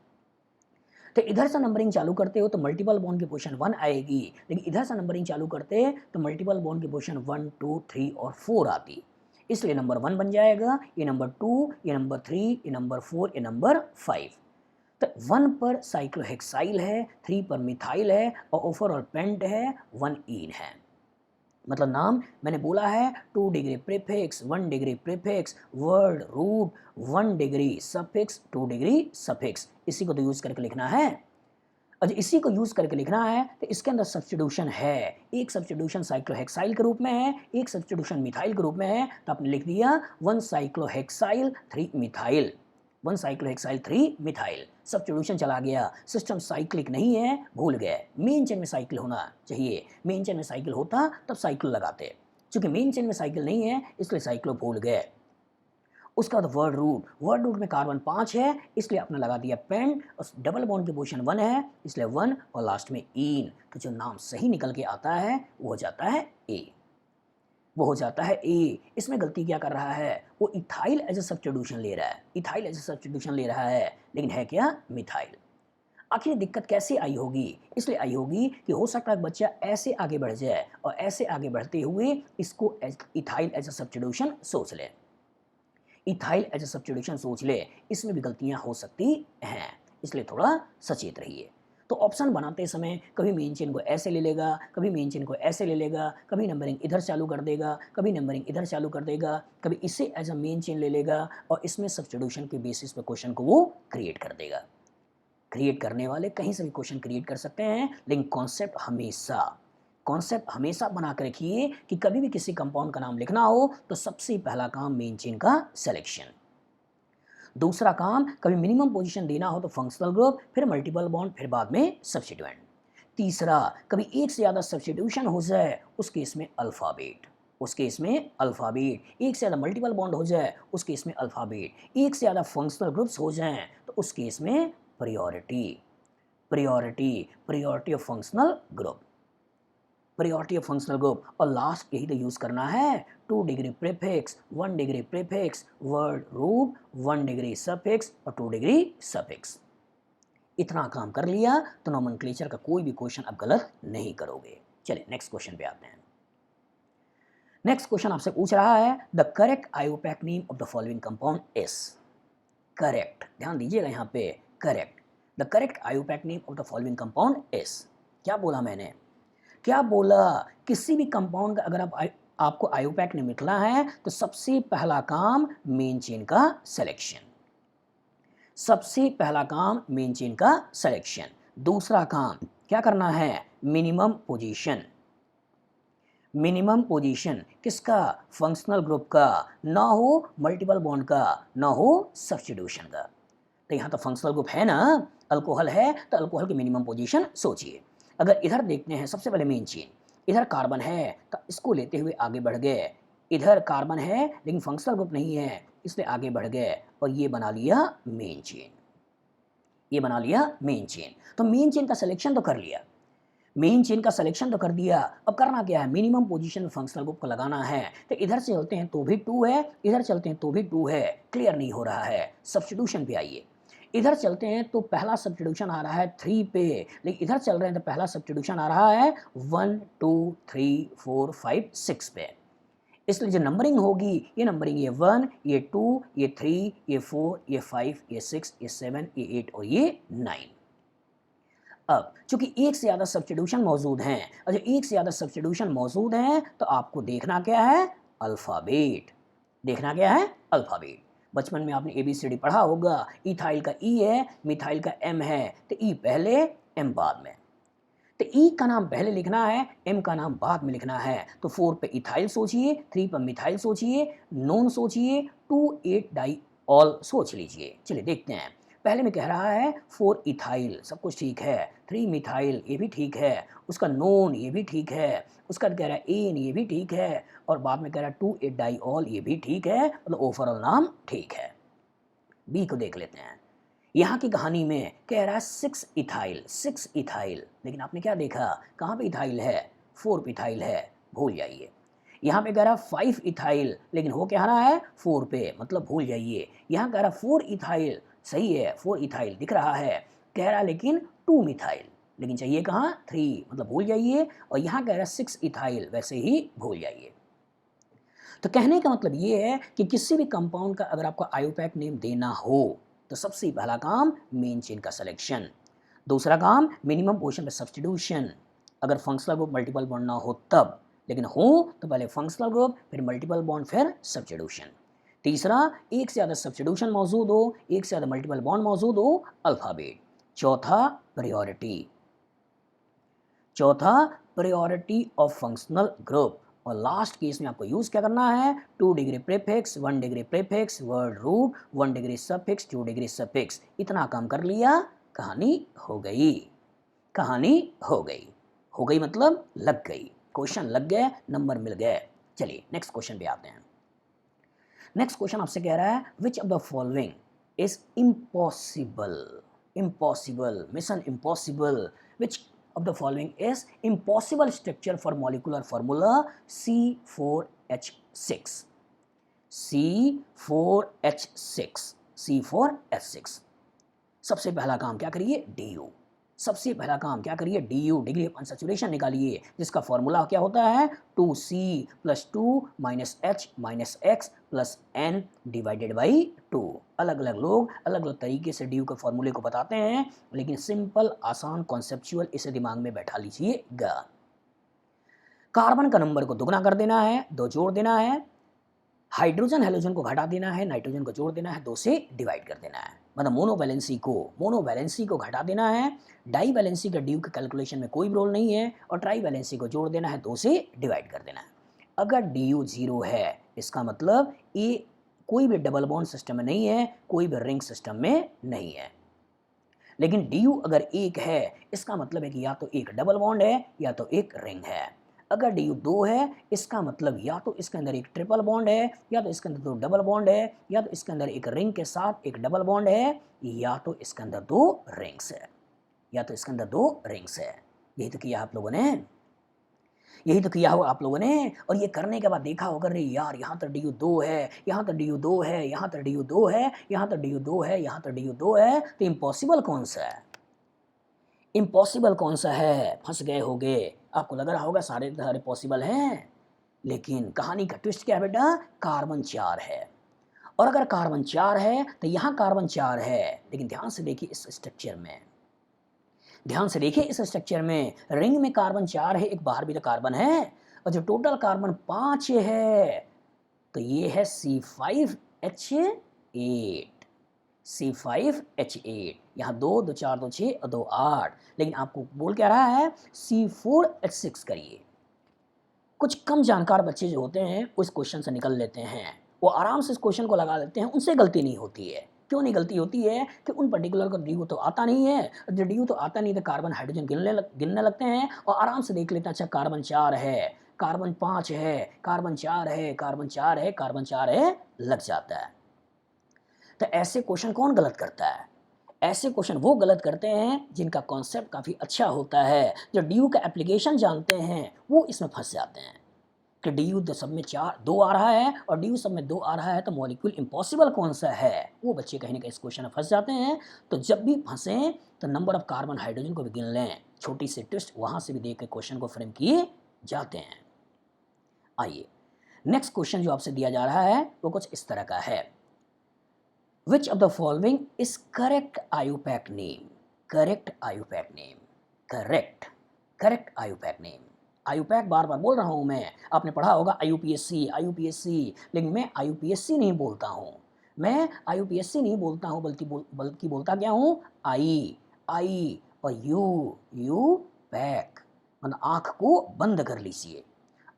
तो इधर से नंबरिंग चालू करते हो तो मल्टीपल बॉन्ड की पोजीशन 1 आएगी, लेकिन इधर से नंबरिंग चालू करते तो मल्टीपल बॉन्ड की पोजीशन 1 2 3 और 4 आती, इसलिए नंबर 1 बन जाएगा, ये नंबर 2, ये नंबर 3, ये नंबर 4, ये नंबर 5। तो 1 पर साइक्लोहेक्साइल है, 3 पर मिथाइल है और ओवरऑल पेंट है, 1 ईन है। मतलब नाम मैंने बोला है 2 degree prefix, 1 degree prefix, word root, 1 degree suffix, 2 degree suffix, इसी को तो यूज करके लिखना है। और इसी को यूज करके लिखना है तो इसके अंदर सब्स्टिट्यूशन है, एक सब्स्टिट्यूशन साइक्लोहेक्साइल के रूप में है, एक सब्स्टिट्यूशन मिथाइल के रूप में है, तो आपने लिख दिया 1 cyclohexyl 3 methyl. 1 cyclohexyl 3 methyl. Substitution चला गया, सिस्टम साइक्लिक नहीं है, भूल गए। मेन चेन में साइकिल होना चाहिए, मेन चेन में साइकिल होता तब साइकिल लगाते, चूंकि मेन चेन में साइकिल नहीं है इसलिए साइक्लो भूल गए। उसका बाद वर्ड रूट में कार्बन 5 है इसलिए आपने लगा दिया पेंट, और डबल बॉन्ड की पोजीशन 1 है इसलिए 1 और लास्ट में इन। तो जो नाम सही निकल के आता है वो हो जाता है ए, वो हो जाता है ए। इसमें गलती क्या कर रहा है, वो इथाइल एज ए सब्स्टिट्यूशन ले रहा है, इथाइल एज ए सब्स्टिट्यूशन ले रहा है, लेकिन है क्या मिथाइल। आखिर दिक्कत कैसे आई होगी, इसलिए आई होगी कि हो सकता है बच्चा ऐसे आगे बढ़ जाए और ऐसे आगे बढ़ते हुए इसको इथाइल एज ए सब्स्टिट्यूशन सोच ले, इथाइल एज ए सब्स्टिट्यूशन सोच ले, इसमें भी गलतियां हो सकती हैं, इसलिए थोड़ा सचेत रहिए। तो ऑप्शन बनाते समय कभी मेन चेन को ऐसे ले लेगा, कभी मेन चेन को ऐसे ले लेगा, कभी नंबरिंग इधर चालू कर देगा, कभी नंबरिंग इधर चालू कर देगा, कभी इसे एज अ मेन चेन ले लेगा और इसमें सब्स्टिट्यूशन के बेसिस पे क्वेश्चन को वो क्रिएट कर देगा। क्रिएट करने वाले कहीं से भी क्वेश्चन क्रिएट कर सकते हैं, लेकिन कॉन्सेप्ट हमेशा बना कर रखिए कि कभी भी किसी कंपाउंड का नाम लिखना हो तो सबसे पहला काम मेन चेन का सिलेक्शन, दूसरा काम कभी मिनिमम पोजीशन देना हो तो फंक्शनल ग्रुप, फिर मल्टीपल बॉन्ड, फिर बाद में सब्स्टिट्यूएंट, तीसरा कभी एक से ज़्यादा सब्स्टिट्यूशन हो जाए उस केस में अल्फ़ाबेट, उस केस में अल्फ़ाबेट, एक से ज़्यादा मल्टीपल बॉन्ड हो जाए उस केस में अल्फ़ाबेट, एक से ज़्यादा फंक्शनल ग्रुप्स हो जाएं तो उस केस में priority of functional group, priority of functional group. और लास्ट यही तो यूज करना है, 2 degree prefix, 1 degree prefix, word root, 1 degree suffix और 2 डिग्री सफिक्स। इतना काम कर लिया तो नोमेनक्लेचर का कोई भी क्वेश्चन आप गलत नहीं करोगे। चलिए नेक्स्ट क्वेश्चन पे आते हैं। नेक्स्ट क्वेश्चन आपसे पूछ रहा है the correct IUPAC name of the following compound is, correct, ध्यान दीजिएगा यहाँ पे, correct, the correct IUPAC name of the following compound is. क्या बोला मैंने, क्या बोला, किसी भी कंपाउंड का अगर आपको आयोपैक नेम लिखना है तो सबसे पहला काम मेन चेन का सिलेक्शन, सबसे पहला काम मेन चेन का सिलेक्शन, दूसरा काम क्या करना है, मिनिमम पोजीशन, मिनिमम पोजीशन किसका, फंक्शनल ग्रुप का, ना हो मल्टीपल बॉन्ड का, ना हो सब्स्टिट्यूशन का। तो यहाँ तो फंक्शनल ग्रुप है ना, अल्कोहल है तो अल्कोहल की मिनिमम पोजीशन सोचिए। अगर इधर देखते हैं सबसे पहले मेन चेन, इधर कार्बन है तो इसको लेते हुए आगे बढ़ गए, इधर कार्बन है लेकिन फंक्शनल ग्रुप नहीं है इसलिए आगे बढ़ गए और ये बना लिया मेन चेन, ये बना लिया मेन चेन। तो मेन चेन का सिलेक्शन तो कर लिया, मेन चेन का सिलेक्शन तो कर दिया, अब करना क्या है, मिनिमम पोजीशन में फंक्शनल ग्रुप को लगाना है। तो इधर से चलते हैं तो भी 2 है, इधर चलते हैं तो भी 2 है, क्लियर नहीं हो रहा है, सब्स्टिट्यूशन पे आइए। इधर चलते हैं तो पहला सब्स्टिट्यूशन आ रहा है 3 पे, लेकिन इधर चल रहे हैं तो पहला सब्स्टिट्यूशन आ रहा है 1 2 3 4 5 6 पे, इसलिए जो नंबरिंग होगी ये नंबरिंग, ये 1, ये 2, ये 3, ये 4, ये 5, ये 6, ये 7, ये 8 और ये 9। अब चूंकि एक से ज़्यादा सब्स्टिट्यूशन मौजूद हैं और जब एक से ज़्यादा सब्स्टिट्यूशन मौजूद हैं तो आपको देखना क्या है, अल्फ़ाबेट, देखना क्या है, अल्फ़ाबेट। बचपन में आपने ABCD पढ़ा होगा, इथाइल का E है, मिथाइल का M है, तो E पहले M बाद में, तो E का नाम पहले लिखना है, M का नाम बाद में लिखना है। तो 4 पे इथाइल सोचिए, 3 पर मिथाइल सोचिए, नोन सोचिए, 2 8 डाइऑल सोच लीजिए। चलिए देखते हैं, पहले में कह रहा है 4 इथाइल, सब कुछ ठीक है, 3 मिथाइल ये भी ठीक है, उसका नोन ये भी ठीक है, उसका कह रहा है एन ये भी ठीक है, और बाद में कह रहा है 2 8 डाइऑल ये भी ठीक है, मतलब ओवरऑल नाम ठीक है। बी को देख लेते हैं, यहाँ की कहानी में कह रहा है 6 इथाइल, लेकिन आपने क्या देखा, कहाँ पे इथाइल है, 4 पे इथाइल है, भूल जाइए। यहाँ पे कह रहा है 5 इथाइल, लेकिन हो क्या रहा है 4 पे, मतलब भूल जाइए। यहाँ कह रहा है 4 इथाइल, सही है 4 इथाइल दिख रहा है, कह रहा है लेकिन 2 मिथाइल, लेकिन चाहिए कहाँ 3, मतलब भूल जाइए। और यहाँ कह रहा है 6 इथाइल, वैसे ही भूल जाइए। तो कहने का मतलब ये है कि किसी भी कंपाउंड का अगर आपको आयोपैक नेम देना हो तो सबसे पहला काम मेन चेन का सिलेक्शन, दूसरा काम मिनिमम पोजीशन पे सब्स्टिट्यूशन, अगर फंक्शनल ग्रुप मल्टीपल बॉन्ड ना हो तब, लेकिन हो तो पहले फंक्शनल ग्रुप फिर मल्टीपल बॉन्ड फिर सब्स्टिट्यूशन, तीसरा एक से ज़्यादा सब्स्टिट्यूशन मौजूद हो, एक से ज़्यादा मल्टीपल बॉन्ड मौजूद हो, अल्फ़ाबेट, चौथा प्रायोरिटी, चौथा प्रायोरिटी ऑफ फंक्शनल ग्रुप, और लास्ट केस में आपको यूज़ क्या करना है, 2 degree prefix, 1 degree prefix, word root, 1 degree suffix, 2 degree suffix. इतना काम कर लिया, कहानी हो गई। कहानी हो गई। हो गई मतलब लग गई, क्वेश्चन लग गए, नंबर मिल गए। चलिए नेक्स्ट क्वेश्चन पे आते हैं। नेक्स्ट क्वेश्चन आपसे कह रहा है which of the following is impossible. Impossible, mission impossible. Which of the following is impossible structure for molecular formula C4H6. C4H6, C4H6। सबसे पहला काम क्या करिए, DU। सबसे पहला काम क्या करिए, DU, डिग्री ऑफ अनसैचुरेशन निकालिए, जिसका फॉर्मूला क्या होता है, 2C + 2 - H - X + N divided by 2। अलग अलग लोग अलग अलग तरीके से DU के फॉर्मूले को बताते हैं, लेकिन सिंपल, आसान, कॉन्सेप्चुअल, इसे दिमाग में बैठा लीजिएगा। कार्बन का नंबर को दुगना कर देना है, 2 जोड़ देना है, हाइड्रोजन हेलोजन को घटा देना है, नाइट्रोजन को जोड़ देना है, 2 से डिवाइड कर देना है। मतलब मोनोवैलेंसी को घटा देना है। डाई वैलेंसी का ड्यू के कैलकुलेशन में कोई रोल नहीं है, और ट्राई वैलेंसी को जोड़ देना है, 2 से डिवाइड कर देना है। अगर DU 0 है, इसका मतलब ये कोई भी डबल बॉन्ड सिस्टम में नहीं है, कोई भी रिंग सिस्टम में नहीं है। लेकिन DU अगर 1 है, इसका मतलब है कि या तो एक डबल बॉन्ड है या तो एक रिंग है। अगर DU 2 है, इसका मतलब या तो इसके अंदर एक ट्रिपल बॉन्ड है, या तो इसके अंदर 2 डबल बॉन्ड है, या तो इसके अंदर एक रिंग के साथ एक डबल बॉन्ड है, या तो इसके अंदर 2 रिंग्स है, या तो इसके अंदर 2 रिंग्स है। यही तो किया आप लोगों ने, यही तो किया होगा आप लोगों ने। और ये करने के बाद देखा होगा, अरे यार यहाँ तो DU 2 है, यहाँ तो DU 2 है, यहाँ तो DU 2 है, यहाँ तो DU 2 है, यहाँ तो DU 2 है, तो इम्पॉसिबल कौन सा है, इम्पॉसिबल कौन सा है, फंस गए होगे। आपको लग रहा होगा सारे सारे पॉसिबल हैं, लेकिन कहानी का ट्विस्ट क्या है बेटा, कार्बन 4 है। और अगर कार्बन 4 है तो यहाँ कार्बन 4 है, लेकिन ध्यान से देखिए इस स्ट्रक्चर में, ध्यान से देखिए इस स्ट्रक्चर में, रिंग में कार्बन 4 है, एक बाहर भी तो कार्बन है, और जो टोटल कार्बन 5 है, तो ये है C5H8, C5H8। यहाँ 2 2 4 2 6 और 2 8, लेकिन आपको बोल क्या रहा है, C4H6 करिए। कुछ कम जानकार बच्चे जो होते हैं वो इस क्वेश्चन से निकल लेते हैं, वो आराम से इस क्वेश्चन को लगा लेते हैं, उनसे गलती नहीं होती है। क्यों नहीं गलती होती है, कि उन पर्टिकुलर को DU तो आता नहीं है, जो DU तो आता नहीं तो कार्बन हाइड्रोजन गिनने लगते हैं, और आराम से देख लेते हैं, अच्छा कार्बन 4 है, कार्बन 5 है, कार्बन 4 है, कार्बन 4 है, कार्बन 4 है, लग जाता है। तो ऐसे क्वेश्चन कौन गलत करता है, ऐसे क्वेश्चन वो गलत करते हैं जिनका कॉन्सेप्ट काफ़ी अच्छा होता है, जो DU का एप्लीकेशन जानते हैं, वो इसमें फंस जाते हैं कि DU सब में 2 आ रहा है और DU सब में 2 आ रहा है, तो मॉलिक्यूल इम्पॉसिबल कौन सा है, वो बच्चे कहीं ना कहीं इस क्वेश्चन में फंस जाते हैं। तो जब भी फंसें तो नंबर ऑफ कार्बन हाइड्रोजन को भी गिन लें, छोटी सी ट्विस्ट वहाँ से भी देख के क्वेश्चन को फ्रेम किए जाते हैं। आइए नेक्स्ट क्वेश्चन जो आपसे दिया जा रहा है वो कुछ इस तरह का है, Which of the following is correct IUPAC name? Correct IUPAC name. Correct. Correct IUPAC name. IUPAC बार बार बोल रहा हूँ मैं, आपने पढ़ा होगा IUPAC, IUPAC, लेकिन मैं IUPAC नहीं बोलता हूँ, मैं IUPAC नहीं बोलता हूँ, बल्कि बोलता क्या हूँ, आई और यू पैक, मतलब आँख को बंद कर लीजिए,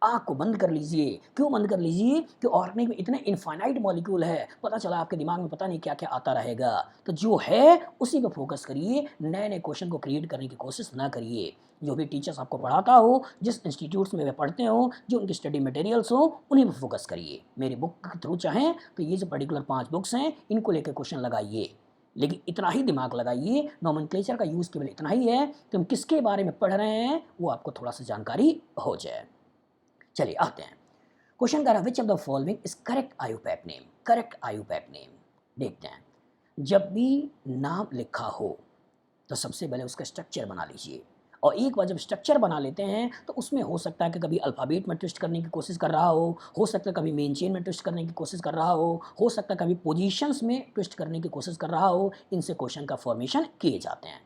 आँख को बंद कर लीजिए। क्यों बंद कर लीजिए, कि ऑर्गेनिक में इतने इनफाइनाइट मॉलिक्यूल है, पता चला आपके दिमाग में पता नहीं क्या क्या आता रहेगा, तो जो है उसी पे फोकस करिए, नए नए क्वेश्चन को क्रिएट करने की कोशिश ना करिए। जो भी टीचर्स आपको पढ़ाता हो, जिस इंस्टीट्यूट्स में वे पढ़ते हो, जो उनकी स्टडी मटेरियल्स हो, उन्हीं पर फोकस करिए। मेरी बुक के थ्रू चाहें तो ये जो पर्टिकुलर 5 बुक्स हैं, इनको लेकर क्वेश्चन लगाइए, लेकिन इतना ही दिमाग लगाइए, नॉमेनक्लेचर का यूज़ केवल इतना ही है कि हम किसके बारे में पढ़ रहे हैं वो आपको थोड़ा सा जानकारी हो जाए। चलिए आते हैं, क्वेश्चन कह रहा है which of the following is correct IUPAC name, correct IUPAC name. देखते हैं, जब भी नाम लिखा हो तो सबसे पहले उसका स्ट्रक्चर बना लीजिए, और एक बार जब स्ट्रक्चर बना लेते हैं तो उसमें हो सकता है कि कभी अल्फ़ाबेट में ट्विस्ट करने की कोशिश कर रहा हो सकता है कभी मेन चेन में ट्विस्ट करने की कोशिश कर रहा हो सकता है कभी पोजीशंस में ट्विस्ट करने की कोशिश कर रहा हो, इनसे क्वेश्चन का फॉर्मेशन किए जाते हैं।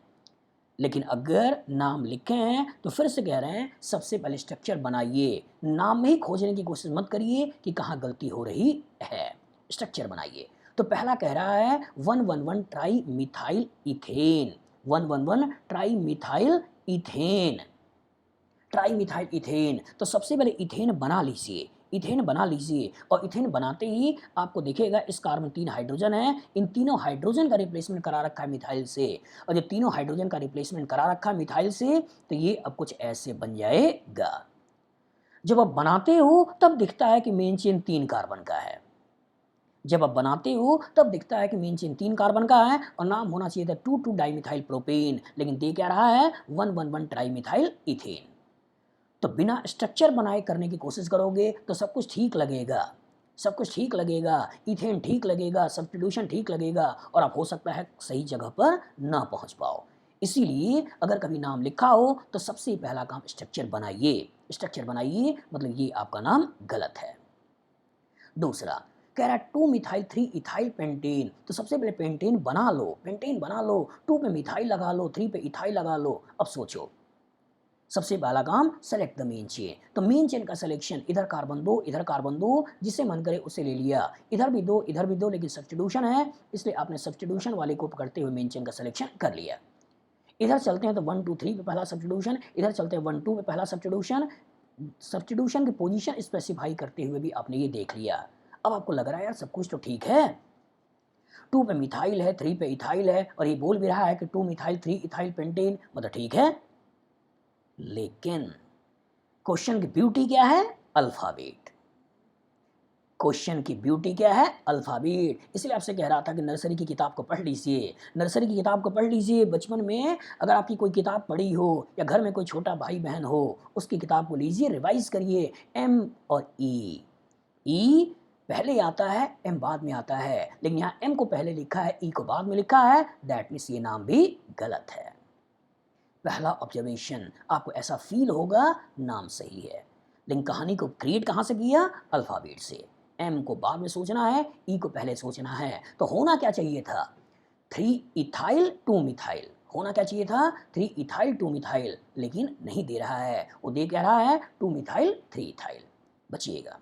लेकिन अगर नाम लिखे हैं तो फिर से कह रहे हैं, सबसे पहले स्ट्रक्चर बनाइए, नाम में ही खोजने की कोशिश मत करिए कि कहाँ गलती हो रही है, स्ट्रक्चर बनाइए। तो पहला कह रहा है 111 tri methyl ethane, 111 tri methyl ethane. Tri methyl ethane, तो सबसे पहले इथेन बना लीजिए, इथेन बना लीजिए और इथेन बनाते ही आपको दिखेगा इस कार्बन 3 हाइड्रोजन है, इन तीनों हाइड्रोजन का रिप्लेसमेंट करा रखा है मिथाइल से, और जब तीनों हाइड्रोजन का रिप्लेसमेंट करा रखा है मिथाइल से तो ये अब कुछ ऐसे बन जाएगा। जब आप बनाते हो तब दिखता है कि मेन चेन 3 कार्बन का है, जब आप बनाते हो तब दिखता है कि मेन चेन 3 कार्बन का है और नाम होना चाहिए था 2,2 डाइमिथाइल प्रोपेन, लेकिन दे क्या रहा है 1,1,1 ट्राइमिथाइल इथेन। तो बिना स्ट्रक्चर बनाए करने की कोशिश करोगे तो सब कुछ ठीक लगेगा, सब कुछ ठीक लगेगा, इथेन ठीक लगेगा, सब्स्टिट्यूशन ठीक लगेगा और आप हो सकता है सही जगह पर ना पहुंच पाओ। इसीलिए अगर कभी नाम लिखा हो तो सबसे पहला काम स्ट्रक्चर बनाइए, स्ट्रक्चर बनाइए, मतलब ये आपका नाम गलत है। दूसरा कह रहा है 2 मिथाइल 3 इथाइल पेंटेन, तो सबसे पहले पेंटेन बना लो, पेंटेन बना लो, 2 पे मिथाइल लगा लो, 3 पे इथाइल लगा लो। अब सोचो सबसे पहला काम सेलेक्ट द मेन चेन, तो मेन चेन का सिलेक्शन इधर कार्बन 2 इधर कार्बन 2, जिसे मन करे उसे ले लिया, इधर भी 2 इधर भी 2, लेकिन सब्स्टिट्यूशन है इसलिए आपने सब्स्टिट्यूशन वाले को पकड़ते हुए मेन चेन का सिलेक्शन कर लिया। इधर चलते हैं तो 1 2 3 पे पहला सब्स्टिट्यूशन, इधर चलते हैं 1 2 पे पहला सब्स्टिट्यूशन, सब्स्टिट्यूशन की पोजीशन स्पेसिफाई करते हुए भी आपने ये देख लिया। अब आपको लग रहा है यार सब कुछ तो ठीक है, 2 पे मिथाइल है, 3 पे इथाइल है और ये बोल भी रहा है कि 2 मिथाइल 3 इथाइल पेंटेन, मतलब ठीक है। लेकिन क्वेश्चन की ब्यूटी क्या है, अल्फाबेट, क्वेश्चन की ब्यूटी क्या है, अल्फाबेट। इसलिए आपसे कह रहा था कि नर्सरी की किताब को पढ़ लीजिए, नर्सरी की किताब को पढ़ लीजिए। बचपन में अगर आपकी कोई किताब पढ़ी हो या घर में कोई छोटा भाई बहन हो उसकी किताब को लीजिए, रिवाइज करिए। एम और ई पहले आता है, एम बाद में आता है, लेकिन यहाँ एम को पहले लिखा है, ई को बाद में लिखा है, दैट मीन्स ये नाम भी गलत है। पहला ऑब्जर्वेशन आपको ऐसा फील होगा नाम सही है, लेकिन कहानी को क्रिएट कहाँ से किया, अल्फाबेट से। एम को बाद में सोचना है, ई को पहले सोचना है, तो होना क्या चाहिए था 3 इथाइल 2 मिथाइल, होना क्या चाहिए था 3 इथाइल 2 मिथाइल, लेकिन नहीं दे रहा है, वो दे क्या रहा है 2 मिथाइल 3 इथाइल। बचिएगा।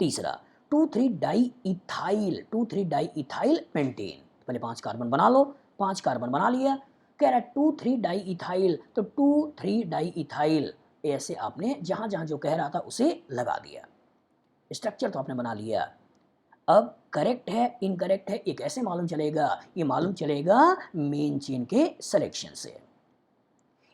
तीसरा 2,3 di ethyl, 2,3 di ethyl pentane, पहले 5 कार्बन बना लो, 5 कार्बन बना लिया, कह रहा है 2,3 डाई इथाइल, तो 2,3 डाई इथाइल, ऐसे आपने जहां जहां जो कह रहा था उसे लगा दिया, स्ट्रक्चर तो आपने बना लिया। अब करेक्ट है इनकरेक्ट है ये कैसे मालूम चलेगा, ये मालूम चलेगा मेन चेन के सिलेक्शन से,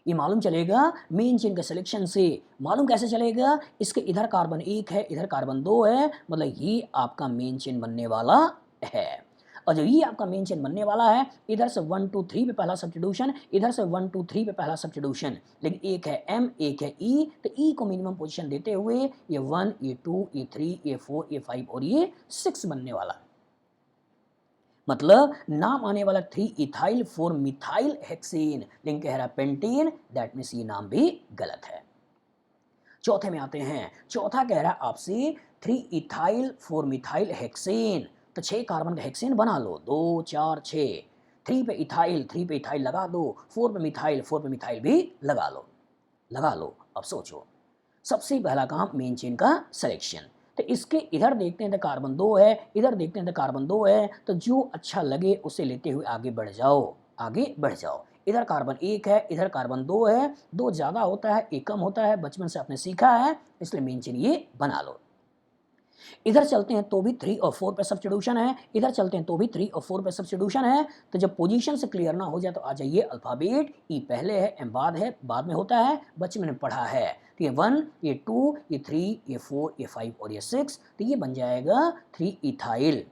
ये मालूम चलेगा मेन चेन के सिलेक्शन से। मालूम कैसे चलेगा, इसके इधर कार्बन 1 है इधर कार्बन 2 है, मतलब ये आपका मेन चेन बनने वाला है। और जब ये आपका मेन चेन बनने वाला है, इधर से 1 2 3 पे पहला सब्स्टिट्यूशन, इधर से 1 2 3 पे पहला सब्स्टिट्यूशन, लेकिन एक है एम एक है ई, तो ई को मिनिमम पोजीशन देते हुए ये 1 ये 2 ये 3 ये 4 ये 5 और ये 6 बनने वाला, मतलब नाम आने वाला 3 इथाइल 4 मिथाइल हेक्सेन, लेकिन कह रहा पेंटेन, दैट मीन्स ये नाम भी गलत है। चौथे में आते हैं, चौथा कह रहा है आपसे 3 इथाइल 4 मिथाइल हेक्सेन, तो 6 कार्बन का हेक्सेन बना लो, 2 4 6, 3 पे इथाइल 3 पे इथाइल लगा दो, 4 पे मिथाइल 4 पे मिथाइल भी लगा लो, लगा लो। अब सोचो सबसे पहला काम मेन चेन का सिलेक्शन, तो इसके इधर देखते हैं तो कार्बन 2 है, इधर देखते हैं तो कार्बन 2 है, तो जो अच्छा लगे उसे लेते हुए आगे बढ़ जाओ, आगे बढ़ जाओ। इधर कार्बन 1 है इधर कार्बन 2 है, 2 ज़्यादा होता है 1 कम होता है, बचपन से आपने सीखा है, इसलिए मेन चेन ये बना लो। इधर चलते हैं तो भी 3 और 4 पे सब्स्टिट्यूशन है, इधर चलते हैं तो भी 3 और 4 पे सब्स्टिट्यूशन है, तो जब पोजीशन से क्लियर ना हो जाए तो आ जाइए अल्फाबेट, ई पहले है एम बाद है, बाद में होता है, बच्चे मैंने पढ़ा है, तो ये 1 ये 2 ये 3 ये 4 ये 5 और ये 6, तो ये बन जाएगा 3 इथाइल,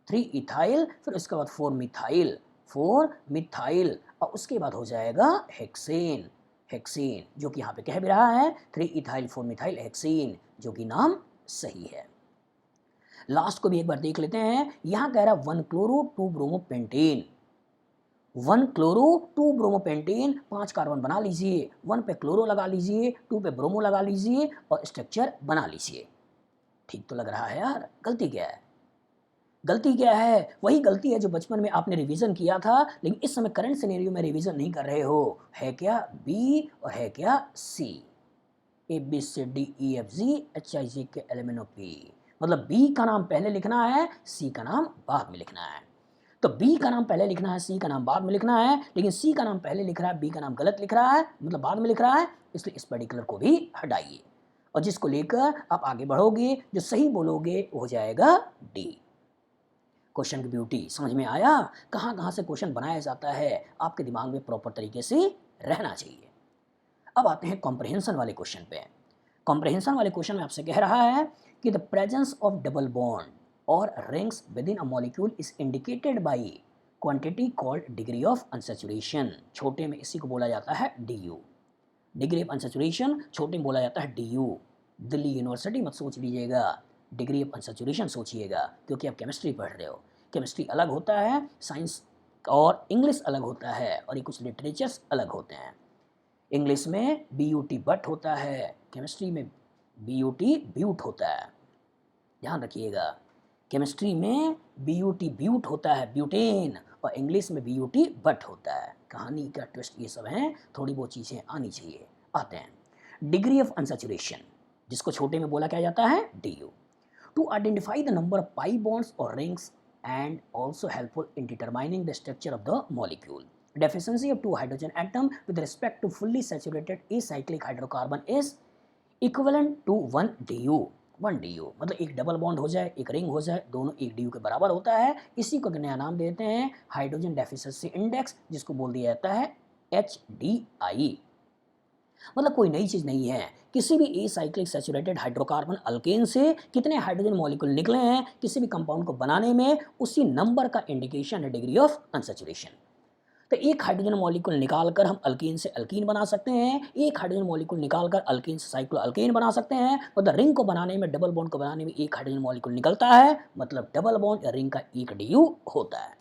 3 इथाइल, फिर उसके बाद 4 मिथाइल, 4 मिथाइल, और उसके बाद हो जाएगा हेक्सेन, हेक्सेन जो कि यहाँ पे कह भी रहा है 3 इथाइल 4 मिथाइल हेक्सेन, जो कि नाम सही है। लास्ट को भी एक बार देख लेते हैं, यहां कह रहा है 1 chloro 2 bromo pentane, 1 chloro 2 bromo pentane, 5 carbon बना लीजिए, 1 पे क्लोरो लगा लीजिए 2 पे ब्रोमो लगा लीजिए और स्ट्रक्चर बना लीजिए। ठीक तो लग रहा है यार, गलती क्या है, गलती क्या है, वही गलती है जो बचपन में आपने रिवीजन किया था, लेकिन इस समय करंट सिनेरियो में रिवीजन नहीं कर रहे हो। है क्या बी और है क्या C, A B C D E F G H I J K L M N O P, मतलब बी का नाम पहले लिखना है सी का नाम बाद में लिखना है। तो बी का नाम पहले लिखना है, सी का नाम बाद में लिखना है, लेकिन सी का नाम पहले लिख रहा है, बी का नाम गलत लिख रहा है, मतलब बाद में लिख रहा है, इसलिए इस पर्टिकुलर को भी हटाइए और जिसको लेकर आप आगे बढ़ोगे, जो सही बोलोगे वो हो जाएगा डी। क्वेश्चन की ब्यूटी समझ में आया, कहाँ कहाँ से क्वेश्चन बनाया जाता है, आपके दिमाग में प्रॉपर तरीके से रहना चाहिए। अब आते हैं कॉम्प्रहेंशन वाले क्वेश्चन पे। कॉम्प्रहेंशन वाले क्वेश्चन में आपसे कह रहा है कि the presence of double bond और rings within a molecule is indicated by quantity called degree of unsaturation. छोटे में इसी को बोला जाता है डी। डिग्री ऑफ अनसैचुरेशन छोटे में बोला जाता है डी। दिल्ली यूनिवर्सिटी मत सोच लीजिएगा, डिग्री ऑफ अनसैचुरेशन सोचिएगा, क्योंकि आप केमिस्ट्री पढ़ रहे हो। केमिस्ट्री अलग होता है, साइंस और इंग्लिश अलग होता है, और ये कुछ लिटरेचर्स अलग होते हैं। इंग्लिश में BUT बट होता है, केमिस्ट्री में BUT ब्यूट होता है, ध्यान रखिएगा। केमिस्ट्री में BUT ब्यूट होता है, ब्यूटेन, और इंग्लिश में BUT बट होता है। कहानी का ट्विस्ट ये सब हैं, थोड़ी बहुत चीज़ें आनी चाहिए। आते हैं डिग्री ऑफ अनसैचुरेशन, जिसको छोटे में बोला क्या जाता है DU। To identify the number of pi bonds और rings and also helpful in determining the structure of the molecule. Deficiency of two hydrogen atom with respect to fully saturated acyclic hydrocarbon is equivalent to 1 DU. 1 DU मतलब एक डबल बॉन्ड हो जाए, एक रिंग हो जाए, दोनों 1 DU के बराबर होता है। इसी को नया नाम देते हैं हाइड्रोजन डेफिशिएंसी इंडेक्स, जिसको बोल दिया जाता है HDI। मतलब कोई नई चीज़ नहीं है, किसी भी एसाइक्लिक सैचुरेटेड हाइड्रोकार्बन अल्केन से कितने हाइड्रोजन मॉलिक्यूल निकले हैं किसी भी कंपाउंड को बनाने में, उसी नंबर का इंडिकेशन है डिग्री ऑफ अनसैचुरेशन। तो एक हाइड्रोजन मॉलिक्यूल निकालकर हम अल्केन से अल्कीन बना सकते हैं, एक हाइड्रोजन मॉलिक्यूल निकालकर अल्केन से साइक्लो अल्केन बना सकते हैं। मतलब रिंग को बनाने में, डबल बॉन्ड को बनाने में एक हाइड्रोजन मॉलिक्यूल निकलता है, मतलब डबल बॉन्ड या रिंग का एक DU होता है।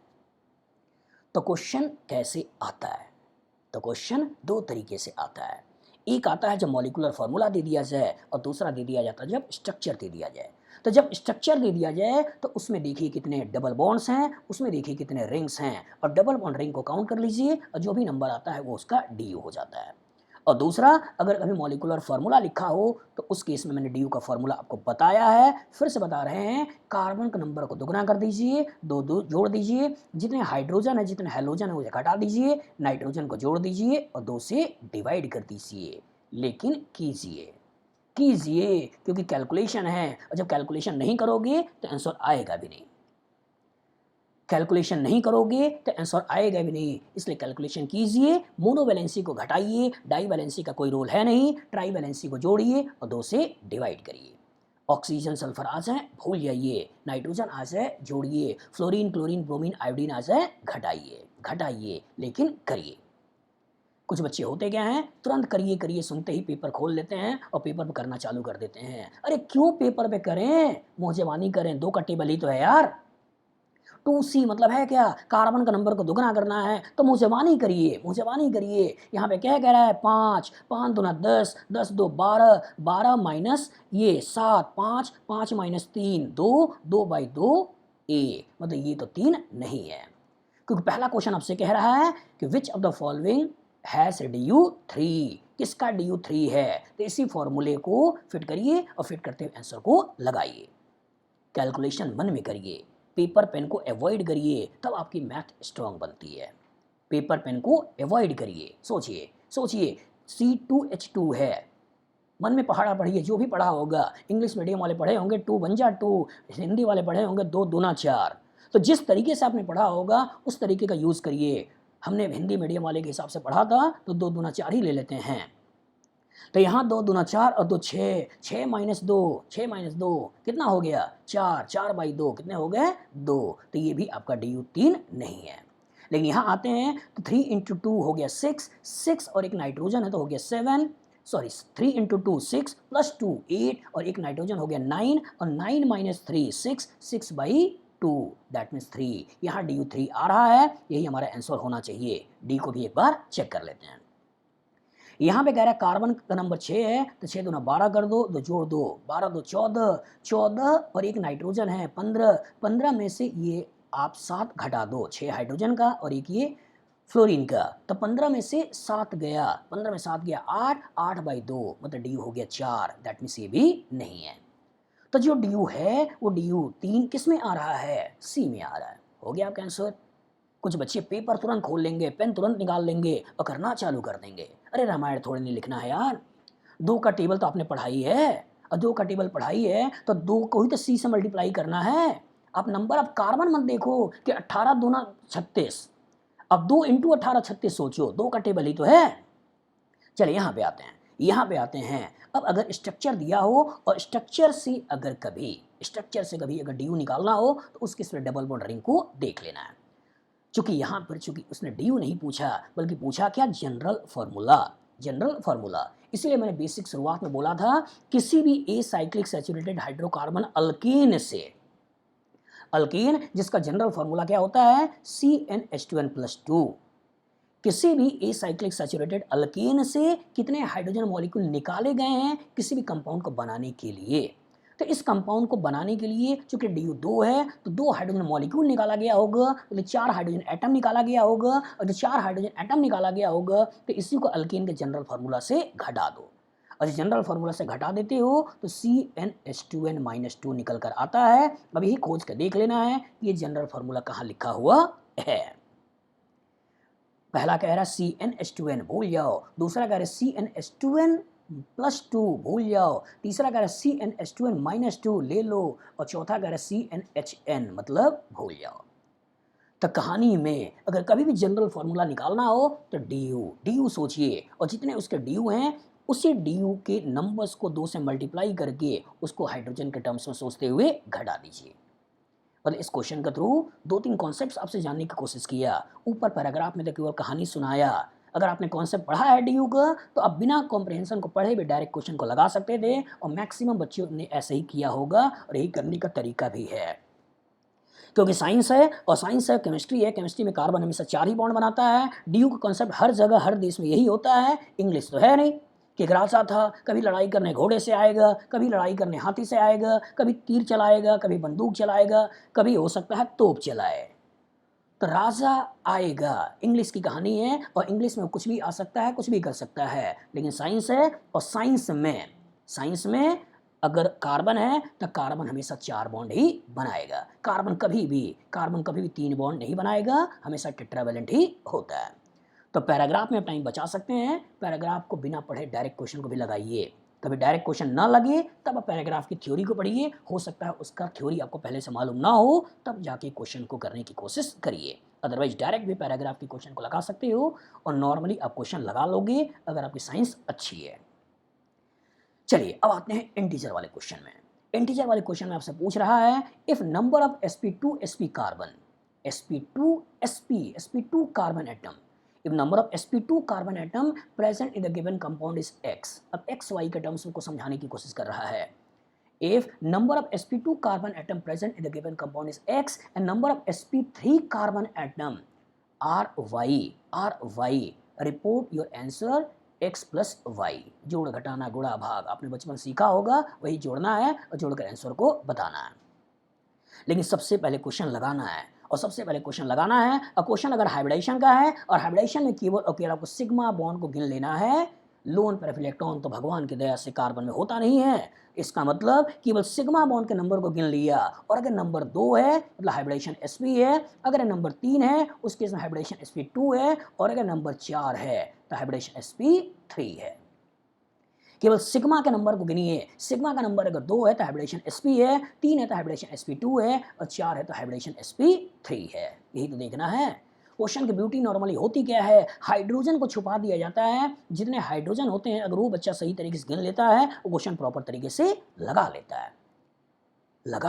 तो क्वेश्चन कैसे आता है? तो क्वेश्चन दो तरीके से आता है। एक आता है जब मॉलिक्यूलर फार्मूला दे दिया जाए, और दूसरा दे दिया जाता है जब स्ट्रक्चर दे दिया जाए। तो जब स्ट्रक्चर दे दिया जाए तो उसमें देखिए कितने डबल बॉन्ड्स हैं, उसमें देखिए कितने रिंग्स हैं, और डबल बॉन्ड रिंग को काउंट कर लीजिए, और जो भी नंबर आता है वो उसका DU हो जाता है। और दूसरा, अगर कभी मॉलिक्यूलर फार्मूला लिखा हो तो उस केस में मैंने DU का फार्मूला आपको बताया है, फिर से बता रहे हैं। कार्बन के नंबर को दुगना कर दीजिए, दो दो जोड़ दीजिए, जितने हाइड्रोजन है जितने हेलोजन है उसे घटा दीजिए, नाइट्रोजन को जोड़ दीजिए और 2 से डिवाइड कर दीजिए। लेकिन कीजिए क्योंकि कैलकुलेशन है, और जब कैलकुलेशन नहीं करोगे तो आंसर आएगा भी नहीं। कैलकुलेशन नहीं करोगे तो आंसर आएगा भी नहीं, इसलिए कैलकुलेशन कीजिए। मोनोवैलेंसी को घटाइए, डाई वैलेंसी का कोई रोल है नहीं, ट्राई वैलेंसी को जोड़िए और 2 से डिवाइड करिए। ऑक्सीजन सल्फर आ जाए भूल जाइए, नाइट्रोजन आ जाए जोड़िए, फ्लोरीन क्लोरीन ब्रोमीन आयोडीन आ जाए घटाइए, लेकिन करिए। कुछ बच्चे होते क्या हैं, तुरंत करिए सुनते ही पेपर खोल लेते हैं और पेपर पे करना चालू कर देते हैं। अरे क्यों पेपर पे करें, मुंहजबानी करें, 2 का टेबल ही तो है यार। 2C मतलब है क्या, कार्बन का नंबर को दुगना करना है, तो मुंहजबानी करिए। यहाँ पे क्या कह रहा है, 5 5 दूना 10 10 2 12 12 माइनस ये 7 5 5 माइनस 3 2 2 बाई 2 A, मतलब ये तो 3 नहीं है, क्योंकि पहला क्वेश्चन आपसे कह रहा है कि विच of the following has DU3, किसका DU3 है। तो इसी फॉर्मूले को फिट करिए और फिट करते हुए आंसर को लगाइए। कैलकुलेशन मन में करिए, पेपर पेन को अवॉइड करिए, तब आपकी मैथ स्ट्रांग बनती है। पेपर पेन को अवॉइड करिए, सोचिए C2H2 है, मन में पढ़ा पढ़िए, जो भी पढ़ा होगा। इंग्लिश मीडियम वाले पढ़े होंगे 2 बन जा 2, हिंदी वाले पढ़े होंगे 2 दूना 4। तो जिस तरीके से आपने पढ़ा होगा उस तरीके का यूज़ करिए। हमने हिंदी मीडियम वाले के हिसाब से पढ़ा था तो 2 दूना 4 ही ले लेते हैं। तो यहाँ 2 दूना 4 और 2 6, 6 माइनस 2 कितना हो गया 4, 4 बाई 2 कितने हो गए 2। तो ये भी आपका DU3 नहीं है। लेकिन यहाँ आते हैं तो 3 इंटू 2 हो गया 6 और एक नाइट्रोजन है तो हो गया 7, सॉरी 3 इंटू 2 6 प्लस 2 8 और एक नाइट्रोजन हो गया 9 और 9 माइनस 3 6 बाई 2 दैट मीन्स 3। यहाँ DU3 आ रहा है, यही हमारा आंसर होना चाहिए। डी को भी एक बार चेक कर लेते हैं। यहाँ पे कह रहा है कार्बन का नंबर 6 है तो 6 दूना 12 कर दो, तो जोड़ दो, 12 दो 14 और एक नाइट्रोजन है 15 में से ये आप 7 घटा दो, 6 हाइड्रोजन का और एक ये फ्लोरीन का, तो 15 में से 7 गया, 15 में 7 गया 8 बाई 2 मतलब DU हो गया 4, दैट मीन्स ये भी नहीं है। तो जो DU है वो DU3 किस में आ रहा है, C में आ रहा है। हो गया आपका आंसर। कुछ बच्चे पेपर तुरंत खोल लेंगे, पेन तुरंत निकाल लेंगे और करना चालू कर देंगे। अरे रामायण थोड़ी नहीं लिखना है यार, 2 का टेबल तो आपने पढ़ाई है और 2 का टेबल पढ़ाई है तो 2 को ही तो C से मल्टीप्लाई करना है। आप नंबर ऑफ कार्बन मत देखो कि 18 दूना 36, अब 2 इंटू 18 36 सोचो, 2 का टेबल ही तो है। चलिए यहाँ पे आते हैं, यहाँ पे आते हैं। अब अगर स्ट्रक्चर दिया हो और स्ट्रक्चर से कभी अगर ड्यू निकालना हो तो उसके सिर्फ डबल बॉन्ड रिंग को देख लेना है। चूंकि यहाँ पर उसने ड्यू नहीं पूछा बल्कि पूछा क्या, जनरल फार्मूला। इसलिए मैंने बेसिक शुरुआत में बोला था, किसी भी a cyclic saturated hydrocarbon alkane से, अल्केन जिसका जनरल फार्मूला क्या होता है, CnH2n+2, किसी भी ए साइक्लिक सैचुरेटेड अल्केन से कितने हाइड्रोजन मॉलिक्यूल निकाले गए हैं किसी भी कंपाउंड को बनाने के लिए। तो इस कंपाउंड को बनाने के लिए चूंकि DU 2 है तो 2 हाइड्रोजन मॉलिक्यूल निकाला गया होगा, तो 4 हाइड्रोजन एटम निकाला गया होगा, और जो 4 हाइड्रोजन एटम निकाला गया होगा तो इसी को अल्केन के जनरल फार्मूला से घटा दो, और जनरल फार्मूला से घटा देते हो तो CnH2n-2 निकल कर आता है। अब यही खोज कर देख लेना है कि ये जनरल फार्मूला कहाँ लिखा हुआ है। पहला कह रहा है CnH2n, भूल जाओ। दूसरा कह रहा है CnH2n+2, भूल जाओ। तीसरा कह रहा है CnH2n-2, ले लो। और चौथा कह रहा है CnHn, मतलब भूल जाओ। तो कहानी में अगर कभी भी जनरल फार्मूला निकालना हो तो DU सोचिए, और जितने उसके DU हैं उसी DU के नंबर्स को 2 से मल्टीप्लाई करके उसको हाइड्रोजन के टर्म्स में सोचते हुए घटा दीजिए। और इस क्वेश्चन के थ्रू 2-3 कॉन्सेप्ट्स आपसे जानने की कोशिश किया। ऊपर पैराग्राफ में तो केवल कहानी सुनाया। अगर आपने कॉन्सेप्ट पढ़ा है DU का तो आप बिना कॉम्प्रिहेंशन को पढ़े भी डायरेक्ट क्वेश्चन को लगा सकते थे, और मैक्सिमम बच्चों ने ऐसे ही किया होगा, और यही करने का तरीका भी है। क्योंकि साइंस है, और साइंस है केमिस्ट्री है, केमिस्ट्री में कार्बन हमेशा 4 ही बॉन्ड बनाता है। DU का कॉन्सेप्ट हर जगह हर देश में यही होता है। इंग्लिश तो है नहीं कि ग्रासा था, कभी लड़ाई करने घोड़े से आएगा, कभी लड़ाई करने हाथी से आएगा, कभी तीर चलाएगा, कभी बंदूक चलाएगा, कभी हो सकता है तोप चलाए। तो राजा आएगा, इंग्लिश की कहानी है, और इंग्लिश में कुछ भी आ सकता है, कुछ भी कर सकता है। लेकिन साइंस है, और साइंस में अगर कार्बन है तो कार्बन हमेशा 4 बॉन्ड ही बनाएगा। कार्बन कभी भी 3 बॉन्ड नहीं बनाएगा, हमेशा टेट्रावैलेंट ही होता है। तो पैराग्राफ में आप टाइम बचा सकते हैं, पैराग्राफ को बिना पढ़े डायरेक्ट क्वेश्चन को भी लगाइए। कभी डायरेक्ट क्वेश्चन ना लगे तब आप पैराग्राफ की थ्योरी को पढ़िए, हो सकता है उसका थ्योरी आपको पहले से मालूम ना हो, तब जाके क्वेश्चन को करने की कोशिश करिए। अदरवाइज डायरेक्ट भी पैराग्राफ के क्वेश्चन को लगा सकते हो, और नॉर्मली आप क्वेश्चन लगा लोगे अगर आपकी साइंस अच्छी है। चलिए अब आते हैं इंटीजर वाले क्वेश्चन में। इंटीजर वाले क्वेश्चन में आपसे पूछ रहा है, if number of sp2 carbon, sp2 carbon atom, if number of sp2 carbon atom present in the given compound is x। अब x y के टर्म्स को समझाने की कोशिश कर रहा है। if number of sp2 carbon atom present in the given compound is x and number of sp3 carbon atom are y, report your answer x plus y। जोड़ घटाना गुणा भाग आपने बचपन सीखा होगा, वही जोड़ना है और जोड़कर आंसर को बताना है। लेकिन सबसे पहले क्वेश्चन लगाना है, और सबसे पहले क्वेश्चन लगाना है, और क्वेश्चन अगर हाइब्रिडाइजेशन का है, और हाइब्रिडाइजेशन में केवल और केवल आपको सिग्मा बॉन्ड को गिन लेना है। लोन पर इलेक्ट्रॉन तो भगवान की दया से कार्बन में होता नहीं है, इसका मतलब केवल सिग्मा बॉन्ड के नंबर को गिन लिया। और अगर नंबर 2 है मतलब हाइब्रिडाइजेशन sp है, अगर नंबर 3 है उसके इसमें हाइब्रिडाइजेशन sp2 है, और अगर नंबर 4 है तो हाइब्रिडाइजेशन sp3 है। केवल सिग्मा के नंबर को गिनिए। सिग्मा का नंबर अगर 2 है तो हाइब्रिडेशन sp है, 3 है तो हाइब्रिडेशन sp2 है, और 4 है तो हाइब्रिडेशन sp3 है। यही तो देखना है। क्वेश्चन की ब्यूटी नॉर्मली होती क्या है, हाइड्रोजन को छुपा दिया जाता है। जितने हाइड्रोजन होते हैं अगर वो बच्चा सही तरीके से गिन लेता है, वो क्वेश्चन प्रॉपर तरीके से लगा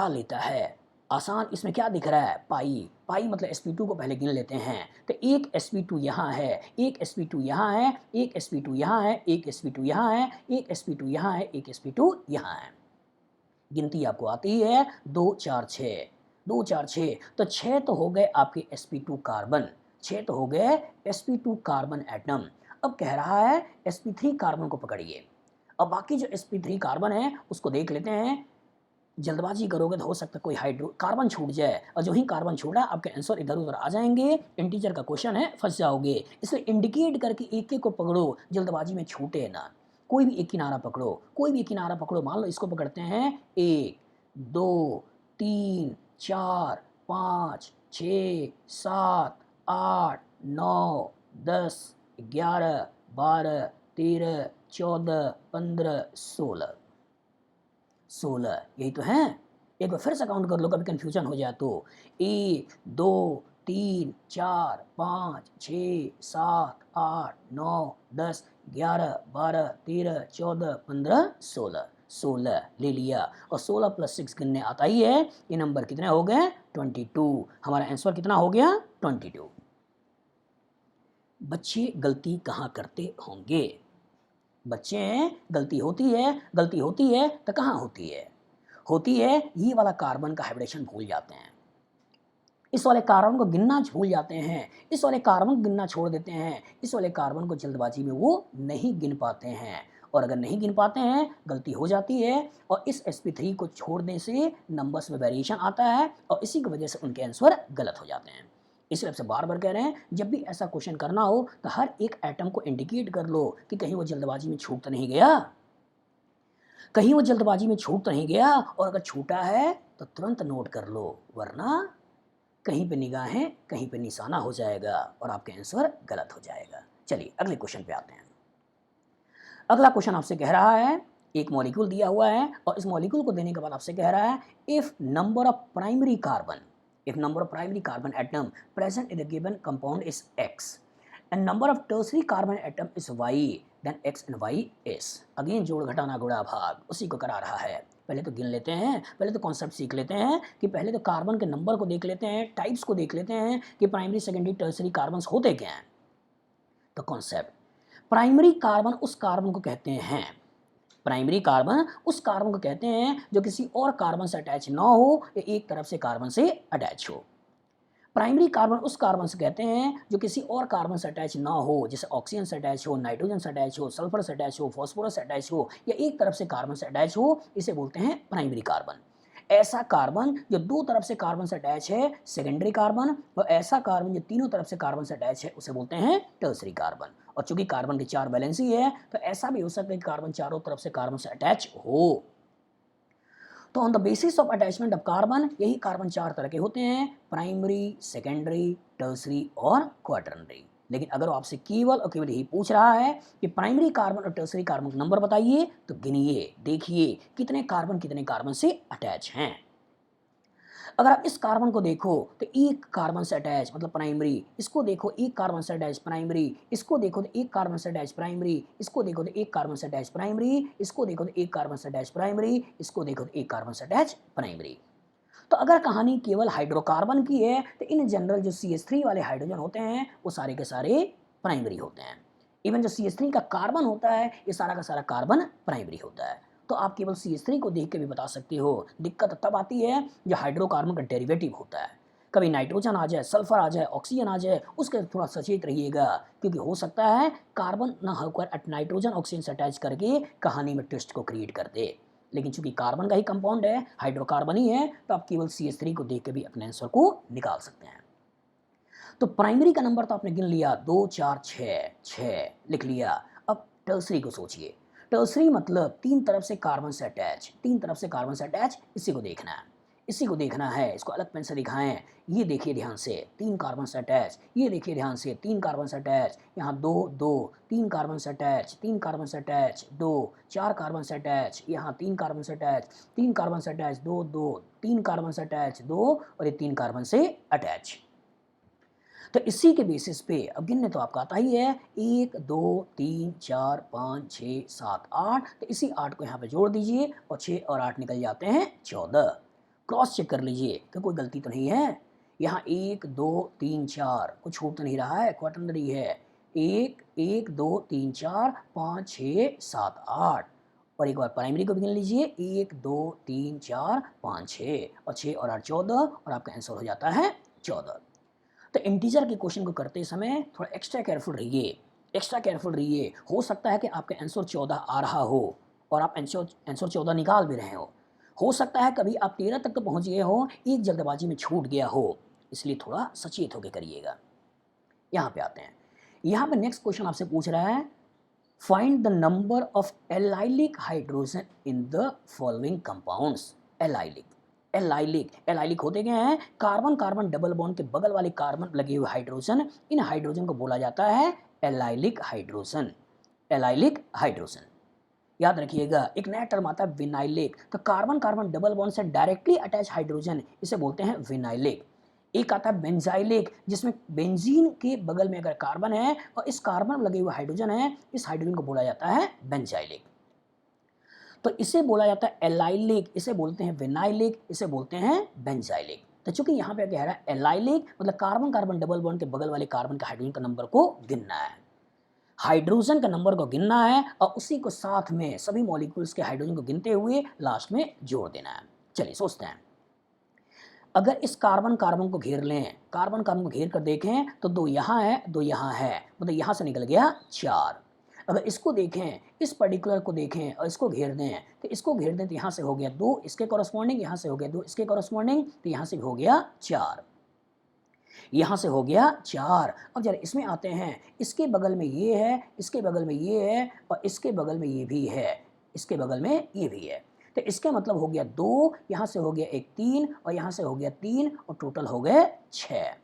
लेता है। आसान इसमें क्या दिख रहा है, पाई मतलब sp2 को पहले गिन लेते हैं। तो एक sp2 यहाँ है, एक sp2 यहाँ है, एक sp2 यहाँ है, एक sp2 यहाँ है, एक sp2 यहाँ है, एक sp2 यहाँ है। गिनती आपको आती है 2 4 6, 2 4 6, तो 6 तो हो गए आपके sp2 कार्बन, 6 तो हो गए sp2 कार्बन एटम। अब कह रहा है sp3 कार्बन को पकड़िए। अब बाकी जो sp3 कार्बन है उसको देख लेते हैं। जल्दबाजी करोगे तो हो सकता है कोई कार्बन छूट जाए, और जो ही कार्बन छूटा आपके आंसर इधर उधर आ जाएंगे। इंटीजर का क्वेश्चन है, फंस जाओगे। इसलिए इंडिकेट करके एक एक को पकड़ो, जल्दबाजी में छूटे ना। कोई भी एक किनारा पकड़ो, मान लो इसको पकड़ते हैं 1 2 3 4 5 6 7 8, 9, 10, 11, 12, 13, 14, 15, 16। 16 यही तो है। एक बार फिर से काउंट कर लो, कभी कंफ्यूजन हो जाए तो। 1, 2, 3, 4, 5, 6, 7, 8, 9, 10, 11, 12, 13, 14, 15, 16। 16 ले लिया, और 16 + 6 गिनने आता ही है। ये नंबर कितने हो गए? 22। हमारा आंसर कितना हो गया? 22। बच्चे गलती कहाँ करते होंगे? बच्चे गलती होती है तो कहाँ होती है? होती है ये वाला कार्बन का हाइब्रिडेशन भूल जाते हैं, इस वाले कार्बन को गिनना भूल जाते हैं, इस वाले कार्बन को गिनना छोड़ देते हैं, इस वाले कार्बन को जल्दबाजी में वो नहीं गिन पाते हैं, और अगर नहीं गिन पाते हैं गलती हो जाती है, और इस sp3 को छोड़ने से नंबर्स में वेरिएशन आता है, और इसी की वजह से उनके आंसर गलत हो जाते हैं। इसलिए आपसे बार बार कह रहे हैं, जब भी ऐसा क्वेश्चन करना हो तो हर एक एटम को इंडिकेट कर लो कि कहीं वो जल्दबाजी में छूट तो नहीं गया, कहीं वो जल्दबाजी में छूट तो नहीं गया, और अगर छूटा है तो तुरंत नोट कर लो, वरना कहीं पे निगाहें कहीं पे निशाना हो जाएगा और आपके आंसर गलत हो जाएगा। चलिए अगले क्वेश्चन पे आते हैं। अगला क्वेश्चन आपसे कह रहा है, एक मॉलिक्यूल दिया हुआ है, और इस मॉलिक्यूल को देने के बाद आपसे कह रहा है, if number of primary carbon atom present in the given compound is x and number of tertiary carbon atom is y, then x and y is। Again जोड़ घटाना गुणा भाग उसी को करा रहा है। पहले तो गिन लेते हैं, पहले तो कॉन्सेप्ट सीख लेते हैं कि पहले तो कार्बन के नंबर को देख लेते हैं, टाइप्स को देख लेते हैं कि प्राइमरी सेकेंडरी टर्सरी कार्बन होते क्या हैं। तो कॉन्सेप्ट, प्राइमरी कार्बन उस कार्बन को कहते हैं, प्राइमरी कार्बन उस कार्बन को कहते हैं जो किसी और कार्बन से अटैच ना हो या एक तरफ से कार्बन से अटैच हो। प्राइमरी कार्बन उस कार्बन से कहते हैं जो किसी और कार्बन से अटैच ना हो, जैसे ऑक्सीजन से अटैच हो, नाइट्रोजन से अटैच हो, सल्फर से अटैच हो, फॉस्फोरस से अटैच हो, या एक तरफ से कार्बन से अटैच हो, इसे बोलते हैं प्राइमरी कार्बन। ऐसा कार्बन जो दो तरफ से कार्बन से अटैच है सेकेंडरी कार्बन, और ऐसा कार्बन जो तीनों तरफ से कार्बन से अटैच है उसे बोलते हैं टर्सरी कार्बन। और चूंकि कार्बन की 4 वैलेंसी है तो ऐसा भी हो सकता है कि कार्बन चारों तरफ से कार्बन से अटैच हो। तो on the basis of attachment of carbon, यही कार्बन 4 तरह के होते हैं, प्राइमरी, सेकेंडरी, टर्सरी और क्वाटरनरी। लेकिन अगर वो आपसे केवल और केवल यही पूछ रहा है कि प्राइमरी कार्बन और टर्सरी कार्बन का नंबर बताइए, तो गिनिए, देखिए कितने कार्बन से अटैच हैं। अगर आप इस कार्बन को देखो तो एक कार्बन से अटैच मतलब प्राइमरी, इसको देखो एक कार्बन से अटैच प्राइमरी, इसको देखो तो एक कार्बन से अटैच प्राइमरी, इसको देखो तो एक कार्बन से अटैच प्राइमरी, इसको देखो तो एक कार्बन से अटैच प्राइमरी, इसको देखो तो एक कार्बन से अटैच प्राइमरी। तो अगर कहानी केवल हाइड्रोकार्बन की है तो इन जनरल जो CH3 वाले हाइड्रोजन होते हैं वो सारे के सारे प्राइमरी होते हैं। इवन जो CH3 का कार्बन होता है ये सारा का सारा कार्बन प्राइमरी होता है। तो आप केवल CH3 को देख के भी बता सकते हो। दिक्कत तब आती है जो हाइड्रोकार्बन का डेरिवेटिव होता है, कभी नाइट्रोजन आ जाए, सल्फर आ जाए, ऑक्सीजन आ जाए, उसके थोड़ा सचेत रहिएगा, क्योंकि हो सकता है कार्बन ना होकर नाइट्रोजन ऑक्सीजन से अटैच करके कहानी में ट्विस्ट को क्रिएट कर दे। लेकिन चूंकि कार्बन का ही कंपाउंड है, हाइड्रोकार्बन ही है, तो आप केवल CH3 को देख के भी अपने आंसर को निकाल सकते हैं। तो प्राइमरी का नंबर तो आपने गिन लिया, 2, 4, 6 लिख लिया। अब टर्सरी को सोचिए। टर्सरी मतलब तीन तरफ से कार्बन से अटैच, तीन तरफ से कार्बन से अटैच, इसी को देखना है, इसी को देखना है। इसको अलग पेन से दिखाएं। ये देखिए ध्यान से, तीन कार्बन से अटैच, ये देखिए ध्यान से, तीन कार्बन से अटैच, यहाँ 2, 2, तीन कार्बन से अटैच, तीन कार्बन से अटैच, 2, 4 कार्बन से अटैच, यहाँ तीन कार्बन से अटैच, तीन कार्बन से अटैच, 2, 2, तीन कार्बन से अटैच, 2, और ये तीन कार्बन से अटैच। तो इसी के बेसिस पे अब गिनने तो आपका आता ही है, 1, 2, 3, 4, 5, 6, 7, 8। तो इसी 8 को यहाँ पे जोड़ दीजिए और 6 और 8 निकल जाते हैं 14। क्रॉस चेक कर लीजिए कि कोई गलती तो नहीं है। यहाँ 1, 2, 3, 4 कुछ छूट तो नहीं रहा है, क्वाटरनरी है। 1, 1, 2, 3, 4, 5, 6, 7, 8। और एक बार प्राइमरी को भी गिन लीजिए, 1, 2, 3, 4, 5, 6, और 6 और 8 14, और आपका आंसर हो जाता है 14। तो इंटीजर के क्वेश्चन को करते समय थोड़ा एक्स्ट्रा केयरफुल रहिए, एक्स्ट्रा केयरफुल रहिए। हो सकता है कि आपका आंसर 14 आ रहा हो और आप आंसर 14 निकाल भी रहे हो सकता है कभी आप 13 तक तो पहुंच गए हो, एक जल्दबाजी में छूट गया हो, इसलिए थोड़ा सचेत होकर करिएगा। यहाँ पे आते हैं, यहाँ पे नेक्स्ट क्वेश्चन आपसे पूछ रहा है, find the number of allylic hydrogen in the following compounds. Allylic allylic, allylic होते क्या हैं? कार्बन कार्बन डबल बॉन्ड के बगल वाले कार्बन लगे हुए हाइड्रोजन, इन हाइड्रोजन को बोला जाता है एलाइलिक हाइड्रोजन। एलाइलिक हाइड्रोजन याद रखिएगा। एक नया टर्म आता है विनाइलिक, तो कार्बन कार्बन डबल बॉन्ड से डायरेक्टली अटैच हाइड्रोजन, इसे बोलते हैं विनाइलिक। एक आता है बेंजाइलिक, जिसमें बेंजीन के बगल में अगर कार्बन है और इस कार्बन में लगे हुए हाइड्रोजन है, इस हाइड्रोजन को बोला जाता है बेंजाइलिक। तो इसे बोला जाता है एलाइलिक, इसे बोलते हैं विनाइलिक, इसे बोलते हैं बेंजाइलिक। तो चूंकि यहाँ पे कह रहा है एलाइलिक, मतलब कार्बन कार्बन डबल बॉन्ड के बगल वाले कार्बन के हाइड्रोजन का नंबर को गिनना है, हाइड्रोजन का नंबर को गिनना है और उसी को साथ में सभी मॉलिक्यूल्स के हाइड्रोजन को गिनते हुए लास्ट में जोड़ देना है। चलिए सोचते हैं, अगर इस कार्बन कार्बन को घेर लें, कार्बन कार्बन को घेर कर देखें तो 2 यहाँ है, 2 यहाँ है, मतलब यहाँ से निकल गया 4। अगर इसको देखें, इस पर्टिकुलर को देखें और इसको घेर दें, तो इसको घेर दें तो यहाँ से हो गया 2 इसके कॉरस्पॉन्डिंग, यहाँ से हो गया 2 इसके कॉरस्पॉन्डिंग, तो यहाँ से हो गया 4, यहाँ से हो गया 4। अब जरा इसमें आते हैं, इसके बगल में ये है, इसके बगल में ये है और इसके बगल में ये भी है, इसके बगल में ये भी है, तो इसका मतलब हो गया 2, यहाँ से हो गया एक 3 और यहाँ से हो गया 3 और टोटल हो गए 6।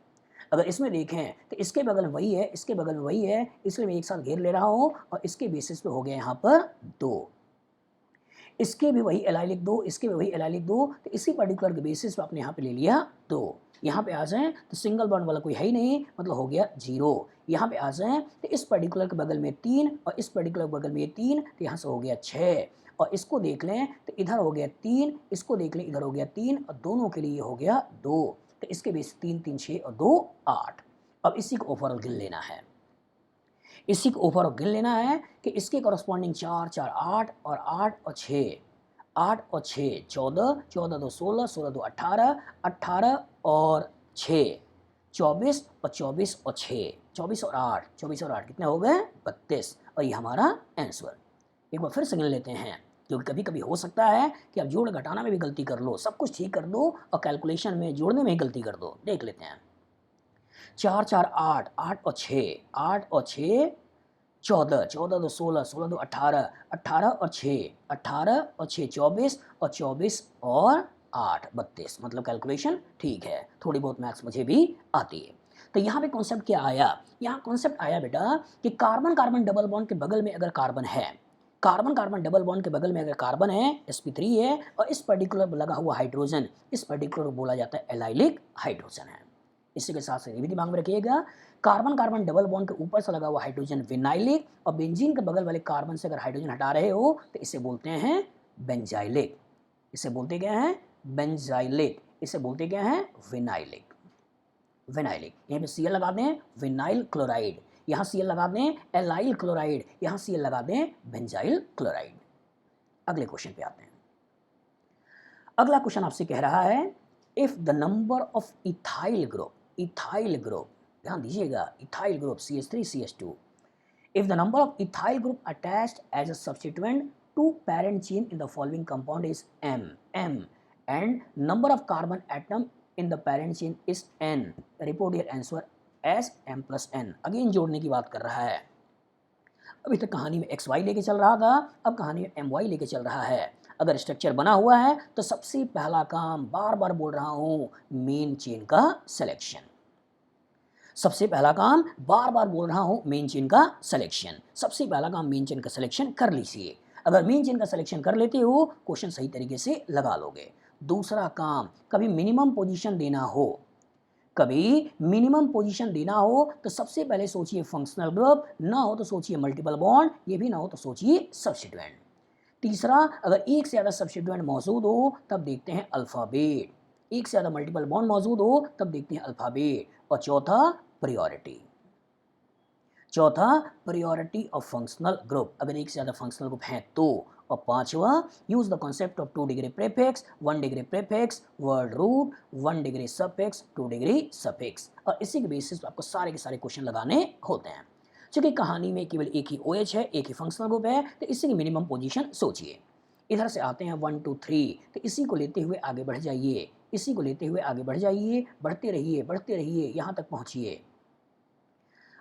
अगर इसमें देखें तो इसके बगल में वही है, इसके बगल में वही है, इसलिए मैं एक साथ घेर ले रहा हूँ और इसके बेसिस पे हो गया यहाँ पर 2, इसके भी वही एलाइलिक 2, इसके भी वही एलाइलिक 2, तो इसी पर्टिकुलर के बेसिस पे आपने यहाँ पे ले लिया 2। यहाँ पे आ जाएं तो सिंगल बॉन्ड वाला कोई है ही नहीं, मतलब हो गया 0। यहाँ पे आ जाएं तो इस पर्टिकुलर के बगल में 3 और इस पर्टिकुलर बगल में 3, तो यहाँ से हो गया 6 और इसको देख लें तो इधर हो गया 3, इसको देख लें इधर हो गया 3 और दोनों के लिए हो गया 2, तो इसके बेस 3 3 6 और 2 8। अब इसी को ओवरऑल गिन लेना है, इसी को ओवरऑल गिन लेना है कि इसके कॉरस्पॉन्डिंग 4 4 8 और 8 और 6, 8 और 6 14, 14 2 16, 16 2 18, 18 और 6 24 और 24 और 6 24 और 8, 24 और 8 कितने हो गए 32, और ये हमारा आंसर। एक बार फिर से गिन लेते हैं, क्योंकि कभी कभी हो सकता है कि आप जोड़ घटाना में भी गलती कर लो, सब कुछ ठीक कर दो और कैलकुलेशन में जोड़ने में ही गलती कर दो। देख लेते हैं, 4 4 8, 8 और 6, 8 और 6 14, 14 2 16, 16 2 18, 18 और 6, 18 और 6 24 और 24 और 8 32, मतलब कैलकुलेशन ठीक है। थोड़ी बहुत मैथ्स मुझे भी आती है। तो यहाँ पे कॉन्सेप्ट क्या आया? यहाँ कॉन्सेप्ट आया बेटा कि कार्बन कार्बन डबल बॉन्ड के बगल में अगर कार्बन है, कार्बन कार्बन डबल बॉन्ड के बगल में अगर कार्बन है, sp3 है, और इस पर्टिकुलर लगा हुआ हाइड्रोजन, इस पर्टिकुलर बोला जाता है एलाइलिक हाइड्रोजन है। इसी के साथ ये भी दिमाग में रखिएगा, कार्बन कार्बन डबल बॉन्ड के ऊपर से लगा हुआ हाइड्रोजन विनाइलिक और बेंजीन के बगल वाले कार्बन से अगर हाइड्रोजन हटा रहे हो तो इसे बोलते हैं बेंजाइलिक, इसे बोलते क्या है बेंजाइलिक, इसे बोलते क्या है विनाइलिक। विनाइलिक यहाँ पे Cl लगा दें विनाइल क्लोराइड, यहाँ Cl लगा दें एलाइल क्लोराइड, यहाँ Cl लगा दें बेंजाइल क्लोराइड। अगले क्वेश्चन पे आते हैं। अगला क्वेश्चन आपसे कह रहा है if the number of ethyl group, ethyl group ध्यान दीजिएगा, ethyl group CH3CH2, if the number of ethyl group attached as a substituent to parent chain in the following compound is M and number of carbon atom in the parent chain is N, report your answer as M plus N। Again जोड़ने की बात कर रहा है। अभी तक कहानी में XY लेके चल रहा था, अब कहानी में MY लेके चल रहा है। अगर स्ट्रक्चर बना हुआ है तो सबसे पहला काम, बार बार बोल रहा हूं, मेन चेन का सिलेक्शन। सबसे पहला काम, बार बार बोल रहा हूं, मेन चेन का सिलेक्शन। सबसे पहला काम मेन चेन का सिलेक्शन कर लीजिए। अगर मेन चेन का सिलेक्शन कर लेते हो, क्वेश्चन सही तरीके से लगा लोगे। दूसरा काम, कभी मिनिमम पोजीशन देना हो, कभी मिनिमम पोजीशन देना हो तो सबसे पहले सोचिए फंक्शनल ग्रुप, ना हो तो सोचिए मल्टीपल बॉन्ड, ये भी ना हो तो सोचिए सब्स्टिट्यूएंट। तीसरा, अगर एक से ज़्यादा सब्स्टिट्यूएंट मौजूद हो तब देखते हैं अल्फ़ाबेट, एक से ज़्यादा मल्टीपल बॉन्ड मौजूद हो तब देखते हैं अल्फ़ाबेट। और चौथा, प्रायोरिटी, चौथा प्रायोरिटी ऑफ फंक्शनल ग्रुप, अगर एक से ज़्यादा फंक्शनल ग्रुप हैं तो। और पांचवा, use the concept of 2 degree prefix, 1 degree prefix, word root, 1 degree suffix, 2 degree suffix. और इसी के बेसिस पर आपको सारे के सारे क्वेश्चन लगाने होते हैं। चूंकि कहानी में केवल एक ही OH है, एक ही फंक्शनल ग्रुप है, तो इसी की मिनिमम पोजीशन सोचिए। इधर से आते हैं 1 2 3, तो इसी को लेते हुए आगे बढ़ जाइए, इसी को लेते हुए आगे बढ़ जाइए, बढ़ते रहिए, यहाँ तक पहुँचिए।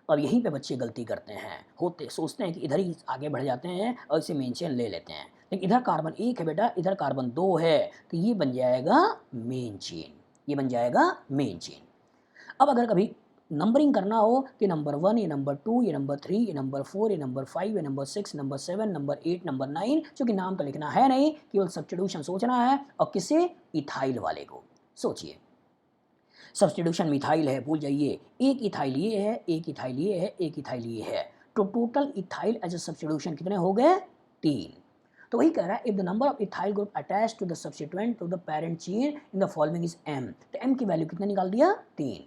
अब यहीं पे बच्चे गलती करते हैं, सोचते हैं कि इधर ही आगे बढ़ जाते हैं और इसे मेन चेन ले लेते हैं। लेकिन इधर कार्बन 1 है बेटा, इधर कार्बन 2 है, तो ये बन जाएगा मेन चेन, ये बन जाएगा मेन चेन। अब अगर कभी नंबरिंग करना हो कि नंबर 1, ये नंबर 2, ये नंबर 3, ये नंबर 4, ये नंबर 5, ये नंबर 6, नंबर 7, नंबर 8, नंबर 9, क्योंकि नाम तो लिखना है नहीं, केवल सब्स्टिट्यूशन सोचना है। और किसे? इथाइल वाले को। सोचिए, सब्स्टिट्यूशन मिथाइल है, भूल जाइए, एक इथाइल ये है, एक इथाइल ये है, एक इथाइल ये है, तो total ethyl as a substitution कितने हो गए? 3। तो वही कह रहा है, if the number of ethyl group attach to the substituent to the parent chain in the following is m, तो m की वैल्यू कितने निकाल दिया? 3।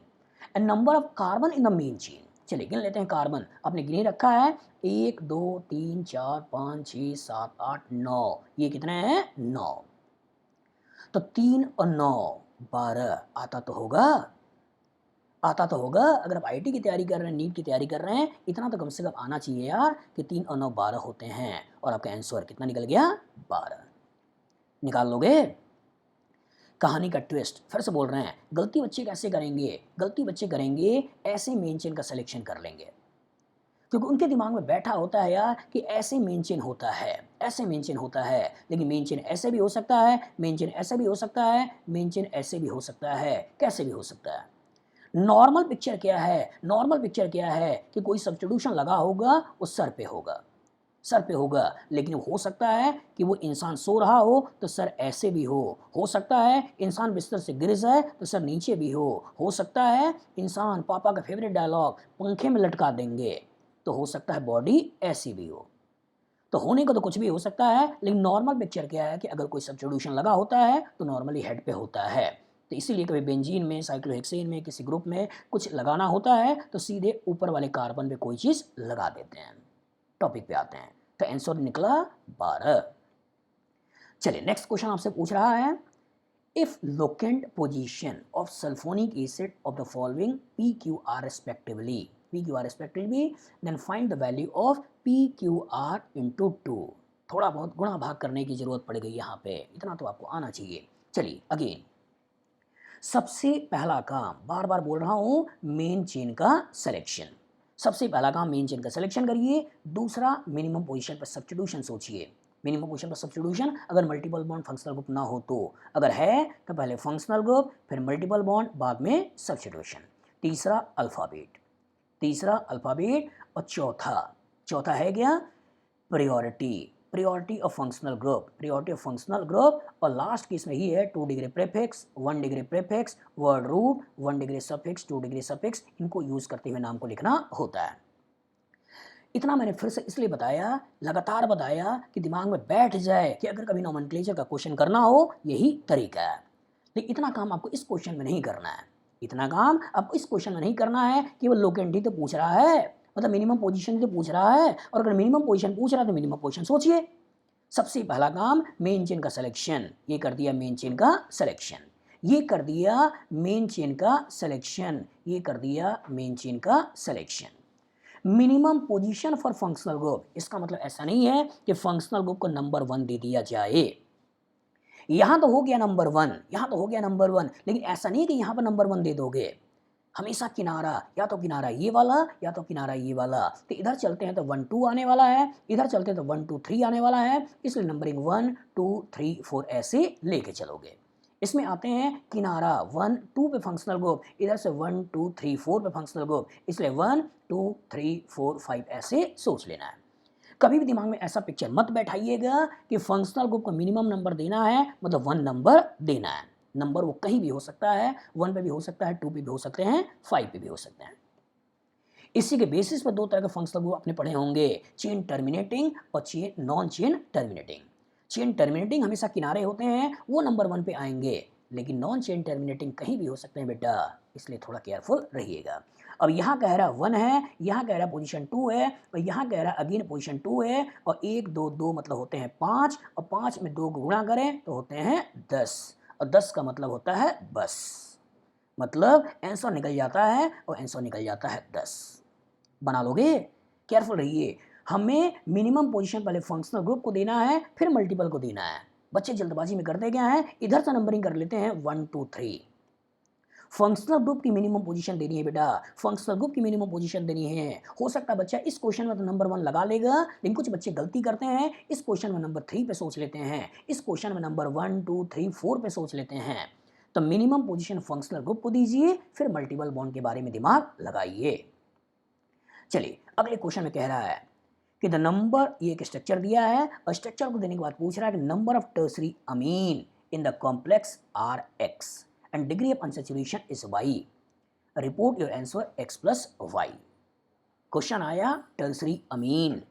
And number of carbon in the main chain, चलिए गिन लेते हैं कार्बन, आपने गिने रखा है 1 2 3 4 5 6 7 8 9, ये कितने हैं? 9। तो 3 और 9 12 आता तो होगा, आता तो होगा। अगर आप आईटी की तैयारी कर रहे हैं, नीट की तैयारी कर रहे हैं, इतना तो कम से कम आना चाहिए यार कि 3 और 9 12 होते हैं। और आपका आंसर कितना निकल गया? 12। निकाल लोगे? कहानी का ट्विस्ट फिर से बोल रहे हैं, गलती बच्चे कैसे करेंगे? गलती बच्चे करेंगे ऐसे मेन चेन का सिलेक्शन कर लेंगे, क्योंकि उनके दिमाग में बैठा होता है यार कि ऐसे मेन चेन होता है, ऐसे मेन चेन होता है, लेकिन मेन चेन ऐसे भी हो सकता है, मेन चेन ऐसे भी हो सकता है, मेन चेन ऐसे भी हो सकता है, कैसे भी हो सकता है। नॉर्मल पिक्चर क्या है? नॉर्मल पिक्चर क्या है कि कोई सब्स्टिट्यूशन लगा होगा, वो सर पे होगा, सर पे होगा, लेकिन हो सकता है कि वो इंसान सो रहा हो तो सर ऐसे भी हो सकता है इंसान बिस्तर से गिर जाए तो सर नीचे भी हो सकता है इंसान पापा का फेवरेट डायलॉग पंखे में लटका देंगे, तो हो सकता है बॉडी ऐसी भी हो। तो होने को तो कुछ भी हो सकता है, लेकिन नॉर्मल पिक्चर क्या है कि अगर कोई सब्स्टिट्यूशन लगा होता है तो नॉर्मली हेड पे होता है। तो इसीलिए कभी बेंजीन में, साइक्लोहेक्सेन में, किसी ग्रुप में कुछ लगाना होता है तो सीधे ऊपर वाले कार्बन पे कोई चीज़ लगा देते हैं। टॉपिक पे आते हैं, तो आंसर निकला 12। चलिए नेक्स्ट क्वेश्चन आपसे पूछ रहा है, if locant position of sulphonic acid of the following PQR respectively, then find the value of PQR into 2। थोड़ा बहुत गुणा भाग करने की जरूरत पड़ गई यहाँ पे, इतना तो आपको आना चाहिए। चलिए अगेन, सबसे पहला काम, बार बार बोल रहा हूँ, मेन चेन का सिलेक्शन। सबसे पहला काम मेन चेन का सिलेक्शन करिए। दूसरा, मिनिमम पोजीशन पर सब्स्टिट्यूशन सोचिए। मिनिमम पोजीशन पर सब्स्टिट्यूशन, अगर मल्टीपल बॉन्ड फंक्शनल ग्रुप ना हो तो, अगर है तो पहले फंक्शनल ग्रुप, फिर मल्टीपल बॉन्ड, बाद में सब्स्टिट्यूशन। तीसरा अल्फ़ाबेट, तीसरा अल्फ़ाबेट, और चौथा है क्या? Priority, priority of functional group, priority of functional group. और लास्ट केस में ही है 2 degree prefix, 1 degree prefix, word root, 1 degree suffix, 2 degree suffix, इनको यूज करते हुए नाम को लिखना होता है। इतना मैंने फिर से इसलिए बताया, लगातार बताया कि दिमाग में बैठ जाए कि अगर कभी नोमेनक्लेचर का क्वेश्चन करना हो यही तरीका है। लेकिन इतना काम आपको इस क्वेश्चन में नहीं करना है, इतना काम आपको इस क्वेश्चन में नहीं करना है। केवल लोकेलिटी तो पूछ रहा है, मतलब मिनिमम पोजीशन तो पूछ रहा है, और अगर मिनिमम पोजीशन पूछ रहा है तो मिनिमम पोजीशन सोचिए। सबसे पहला काम मेन चेन का सिलेक्शन, ये कर दिया मेन चेन का सिलेक्शन, ये कर दिया मेन चेन का सिलेक्शन, ये कर दिया मेन चेन का selection. Minimum position for functional group, इसका मतलब ऐसा नहीं है कि फंक्शनल ग्रुप को नंबर 1 दे दिया जाए। यहां तो हो गया नंबर 1, यहां तो हो गया नंबर 1, लेकिन ऐसा नहीं कि यहां पर नंबर 1 दे दोगे। हमेशा किनारा, या तो किनारा ये वाला या तो किनारा ये वाला। तो इधर चलते हैं तो 1 2 आने वाला है, इधर चलते हैं तो 1 2 3 आने वाला है, इसलिए नंबरिंग 1 2 3 4 ऐसे लेके चलोगे। इसमें आते हैं किनारा 1 2 पे फंक्शनल ग्रुप, इधर से 1 2 3 4 पे फंक्शनल ग्रुप, इसलिए 1 2 3 4 5 ऐसे सोच लेना है। कभी भी दिमाग में ऐसा पिक्चर मत बैठाइएगा कि फंक्शनल ग्रुप को मिनिमम नंबर देना है, मतलब 1 नंबर देना है। नंबर वो कहीं भी हो सकता है, 1 पे भी हो सकता है, 2 पे भी हो सकते हैं, 5 पे भी हो सकते हैं। इसी के बेसिस पर 2 तरह के फंक्शनल ग्रुप आपने पढ़े होंगे, चेन टर्मिनेटिंग और chain non chain terminating. Chain terminating हमेशा किनारे होते हैं, वो नंबर 1 पे आएंगे, लेकिन नॉन चेन टर्मिनेटिंग कहीं भी हो सकते हैं बेटा, इसलिए थोड़ा केयरफुल रहिएगा। अब यहाँ कह रहा 1 है, यहाँ कह रहा पोजीशन 2 है, और यहाँ कह रहा अगेन पोजीशन 2 है, और 1 2 2 मतलब होते हैं 5, और 5 में 2 गुणा करें तो होते हैं 10, और 10 का मतलब होता है बस, मतलब आंसर निकल जाता है, और आंसर निकल जाता है 10। बना लोगे? केयरफुल रहिए, हमें मिनिमम पोजीशन पहले फंक्शनल ग्रुप को देना है, फिर मल्टीपल को देना है। बच्चे जल्दबाजी में करते क्या है, इधर से नंबरिंग कर लेते हैं 1 2 3, फंक्शनल ग्रुप की मिनिमम पोजीशन देनी है बेटा, फंक्शनल ग्रुप की मिनिमम पोजीशन देनी है। हो सकता है बच्चा इस क्वेश्चन में तो नंबर 1 लगा लेगा, लेकिन कुछ बच्चे गलती करते हैं, इस क्वेश्चन में नंबर 3 पे सोच लेते हैं, इस क्वेश्चन में नंबर 1 2 3 4 पे सोच लेते हैं। तो मिनिमम पोजीशन फंक्शनल ग्रुप को दीजिए, फिर मल्टीपल बॉन्ड के बारे में दिमाग लगाइए। चलिए अगले क्वेश्चन में कह रहा है कि द नंबर, ये एक स्ट्रक्चर दिया है और स्ट्रक्चर को देने के बाद पूछ रहा है कि number of tertiary amine in the complex are X and degree of unsaturation is Y, report your answer X plus Y. Question आया टर्सरी अमीन,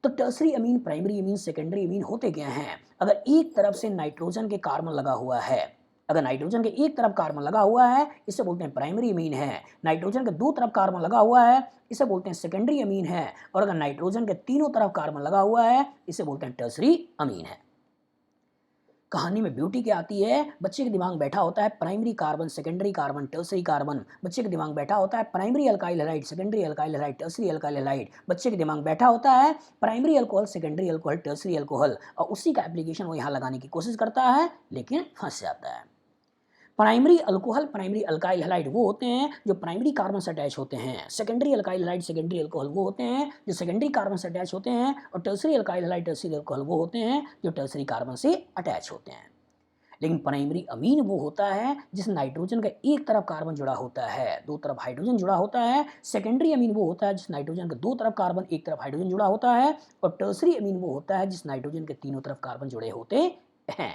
तो tertiary amine, primary amine, secondary amine होते क्या हैं? अगर एक तरफ से नाइट्रोजन के कार्बन लगा हुआ है, अगर नाइट्रोजन के एक तरफ कार्बन लगा हुआ है, इसे बोलते हैं प्राइमरी अमीन है। नाइट्रोजन के दो तरफ कार्बन लगा हुआ है, इसे बोलते हैं सेकेंडरी अमीन है। और अगर नाइट्रोजन के तीनों तरफ कार्बन लगा हुआ है, इसे बोलते हैं टर्सरी अमीन है। कहानी में ब्यूटी क्या आती है, बच्चे के दिमाग बैठा होता है primary carbon, secondary carbon, tertiary carbon. बच्चे के दिमाग बैठा होता है primary alkyl halide, secondary alkyl halide, tertiary alkyl halide. बच्चे के दिमाग बैठा होता है primary alcohol, secondary alcohol, tertiary alcohol, और उसी का एप्लीकेशन वो यहाँ लगाने की कोशिश करता है, लेकिन फंस जाता है। Primary alcohol, primary alkyl halide वो होते हैं जो प्राइमरी कार्बन से अटैच होते हैं। Secondary alkyl halide, secondary alcohol वो होते हैं जो सेकेंडरी कार्बन से अटैच होते हैं। और tertiary alkyl halide, tertiary alcohol वो होते हैं जो टर्सरी कार्बन से अटैच होते हैं। लेकिन प्राइमरी अमीन वो होता है जिस नाइट्रोजन का एक तरफ कार्बन जुड़ा होता है, दो तरफ हाइड्रोजन जुड़ा होता है। सेकेंडरी अमीन वो होता है जिस नाइट्रोजन के दो तरफ कार्बन, एक तरफ हाइड्रोजन जुड़ा होता है। और टर्सरी अमीन वो होता है जिस नाइट्रोजन के तीनों तरफ कार्बन जुड़े होते हैं।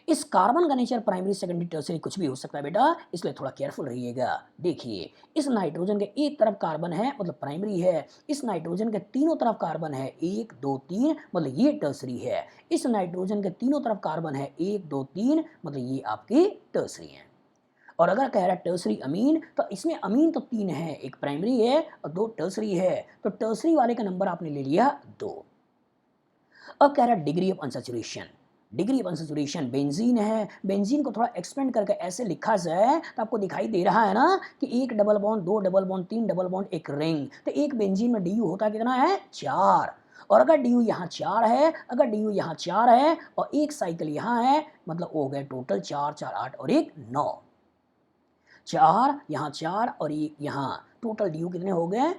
इस कार्बन का नेचर प्राइमरी, सेकेंडरी, टर्सरी कुछ भी हो सकता है बेटा, इसलिए थोड़ा केयरफुल रहिएगा। देखिए इस नाइट्रोजन के एक तरफ कार्बन है मतलब प्राइमरी है, इस नाइट्रोजन के तीनों तरफ कार्बन है 1 2 3 मतलब ये टर्सरी है। इस नाइट्रोजन के तीनों तरफ कार्बन है 1 2 3 मतलब ये आपकी टर्सरी है। और अगर कह रहा है टर्सरी अमीन, तो इसमें अमीन तो 3 है, एक प्राइमरी है और 2 टर्सरी है, तो टर्सरी वाले का नंबर आपने ले लिया 2। अब कह रहा है degree of unsaturation, degree of unsaturation benzene है, बेंजीन को थोड़ा एक्सपेंड करके ऐसे लिखा जाए तो आपको दिखाई दे रहा है ना कि एक डबल बॉन्ड, दो डबल बॉन्ड, तीन डबल बॉन्ड, एक रिंग। तो एक बेंजीन में डी होता कितना है 4। और अगर डी यहाँ 4 है, अगर डी यहाँ 4 है और एक साइकिल यहाँ है, मतलब हो गए टोटल 4 4 8 और एक 9। 4 यहाँ 4 और एक यहाँ, टोटल डी कितने हो गए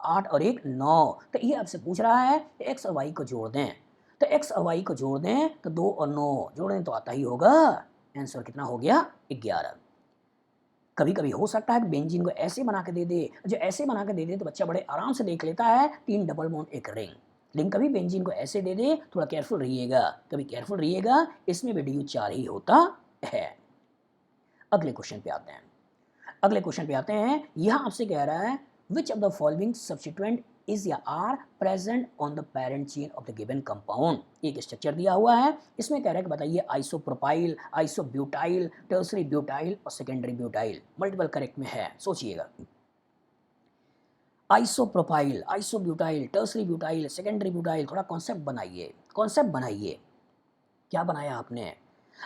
8 और एक 9। तो ये आपसे पूछ रहा है एक्स और वाई को जोड़ दें, तो एक्स और वाई को जोड़ दें तो 2 और 9 जोड़ें तो आता ही होगा, आंसर कितना हो गया 11। कभी कभी हो सकता है कि बेंजीन को ऐसे बना के दे दे, जो ऐसे बना के दे दे तो बच्चा बड़े आराम से देख लेता है 3 डबल बॉन्ड एक रिंग। लेकिन कभी बेंजीन को ऐसे दे दे, थोड़ा केयरफुल रहिएगा, कभी केयरफुल रहिएगा, इसमें भी डी 4 ही होता है। अगले क्वेश्चन पे आते हैं, अगले क्वेश्चन पे आते हैं। यहाँ आपसे कह रहा है which of the following substituent is या are present on the parent chain of the given compound. एक स्ट्रक्चर दिया हुआ है, इसमें कह रहा है कि बताइए आइसोप्रोपाइल, आइसोब्यूटाइल, टर्सरी ब्यूटाइल और सेकेंडरी ब्यूटाइल। मल्टीपल करेक्ट में है, सोचिएगा। Isopropyl, isobutyl, tertiary butyl, secondary butyl. थोड़ा कॉन्सेप्ट बनाइए, कॉन्सेप्ट बनाइए। क्या बनाया आपने?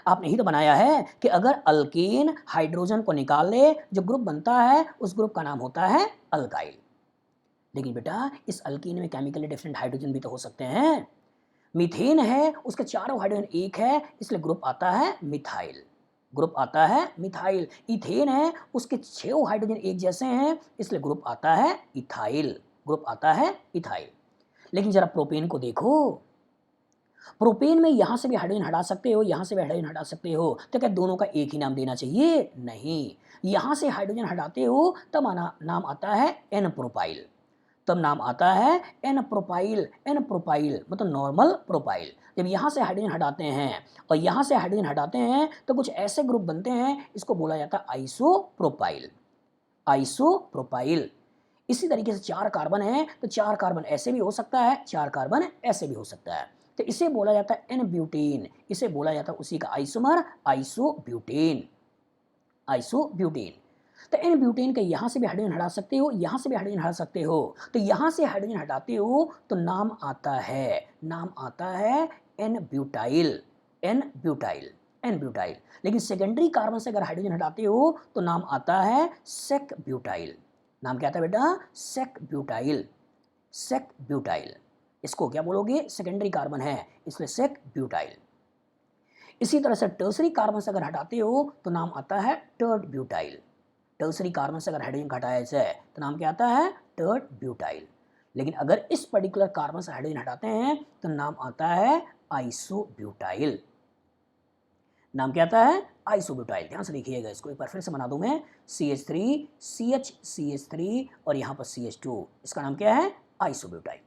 आपने ही तो बनाया है कि अगर अल्केन हाइड्रोजन को निकाल ले, जो ग्रुप बनता है उस ग्रुप का नाम होता है अल्काइल। लेकिन बेटा इस अल्कीन में केमिकली डिफरेंट हाइड्रोजन भी तो हो सकते हैं। मीथेन है, उसके चारों हाइड्रोजन एक है, इसलिए ग्रुप आता है मिथाइल, ग्रुप आता है मिथाइल। इथेन है, उसके 6 हाइड्रोजन एक जैसे हैं, इसलिए ग्रुप आता है इथाइल, ग्रुप आता है इथाइल। लेकिन जरा प्रोपेन को देखो, प्रोपेन में यहां से भी हाइड्रोजन हटा सकते हो, यहां से भी हाइड्रोजन हटा सकते हो, तो क्या दोनों का एक ही नाम देना चाहिए? नहीं, यहां से हाइड्रोजन हटाते हो तब नाम आता है एन प्रोपाइल, तब नाम आता है एन प्रोपाइल। एन प्रोपाइल मतलब नॉर्मल प्रोपाइल। जब यहाँ से हाइड्रोजन हटाते हैं और यहाँ से हाइड्रोजन हटाते हैं तो कुछ ऐसे ग्रुप बनते हैं, इसको बोला जाता है आइसोप्रोपाइल, आइसोप्रोपाइल। इसी तरीके से 4 कार्बन है तो 4 कार्बन ऐसे भी हो सकता है, 4 कार्बन ऐसे भी हो सकता है, तो इसे बोला जाता है एन ब्यूटेन, इसे बोला जाता है उसी का आइसोमर आइसोब्यूटेन, आइसोब्यूटेन। तो एन ब्यूटेन के यहाँ से भी हाइड्रोजन हटा सकते हो, यहाँ से भी हाइड्रोजन हटा सकते हो, तो यहाँ से हाइड्रोजन हटाते हो तो नाम आता है, नाम आता है N butyl, N butyl, N butyl. लेकिन सेकेंडरी कार्बन से अगर हाइड्रोजन हटाते हो तो नाम आता है सेक ब्यूटाइल। नाम क्या आता है बेटा? Sec butyl, sec butyl. इसको क्या बोलोगे? सेकेंडरी कार्बन है इसलिए सेक ब्यूटाइल। इसी तरह से टर्सरी कार्बन से अगर हटाते हो तो नाम आता है टर्ड ब्यूटाइल। टर्सरी कार्बन से अगर हाइड्रोजन हटाया जाए तो नाम क्या आता है? टर्ड ब्यूटाइल। लेकिन अगर इस पर्टिकुलर कार्बन से हाइड्रोजन हटाते हैं तो नाम आता है आइसोब्यूटाइल। नाम क्या आता है? आइसोब्यूटाइल। ध्यान से देखिएगा, इसको एक बार फिर से बना दूं मैं, CH3 CH और यहाँ पर CH2, इसका नाम क्या है? आइसोब्यूटाइल।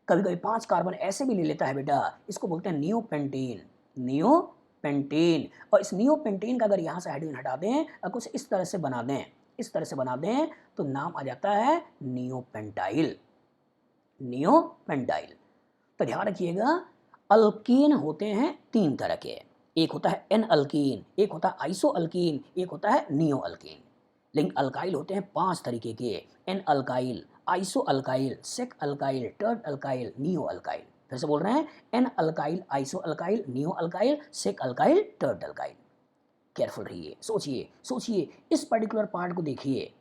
कभी कभी 5 कार्बन ऐसे भी ले लेता है बेटा, इसको बोलते हैं नियोपेंटेन। नियोपेंटेन। और इस नियोपेंटेन का अगर यहाँ से हाइड्रोजन हटा दें और कुछ इस तरह से बना दें, इस तरह से बना दें, तो नाम आ जाता है नियोपेंटाइल। नियोपेंटाइल। तो ध्यान रखिएगा, अल्कीन होते हैं 3 तरह के। एक होता है एन अल्कीन, एक होता है आइसो अल्कीन, एक होता है नियो अल्कीन। लेकिन अल्काइल होते हैं 5 तरीके के, n alkyl, iso alkyl, sec alkyl, tert alkyl, neo alkyl. फिर से बोल रहे हैं, n alkyl, iso alkyl, neo alkyl, sec alkyl, tert alkyl. Careful रहिए, सोचिए सोचिए, इस पर्टिकुलर पार्ट को देखिए,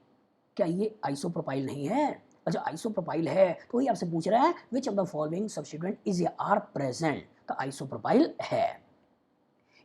क्या ये आइसोप्रोपाइल नहीं है? और जो आइसोप्रोपाइल है तो वही आपसे पूछ रहा है which of the following substituent is या आर प्रेजेंट, तो आइसोप्रोपाइल है।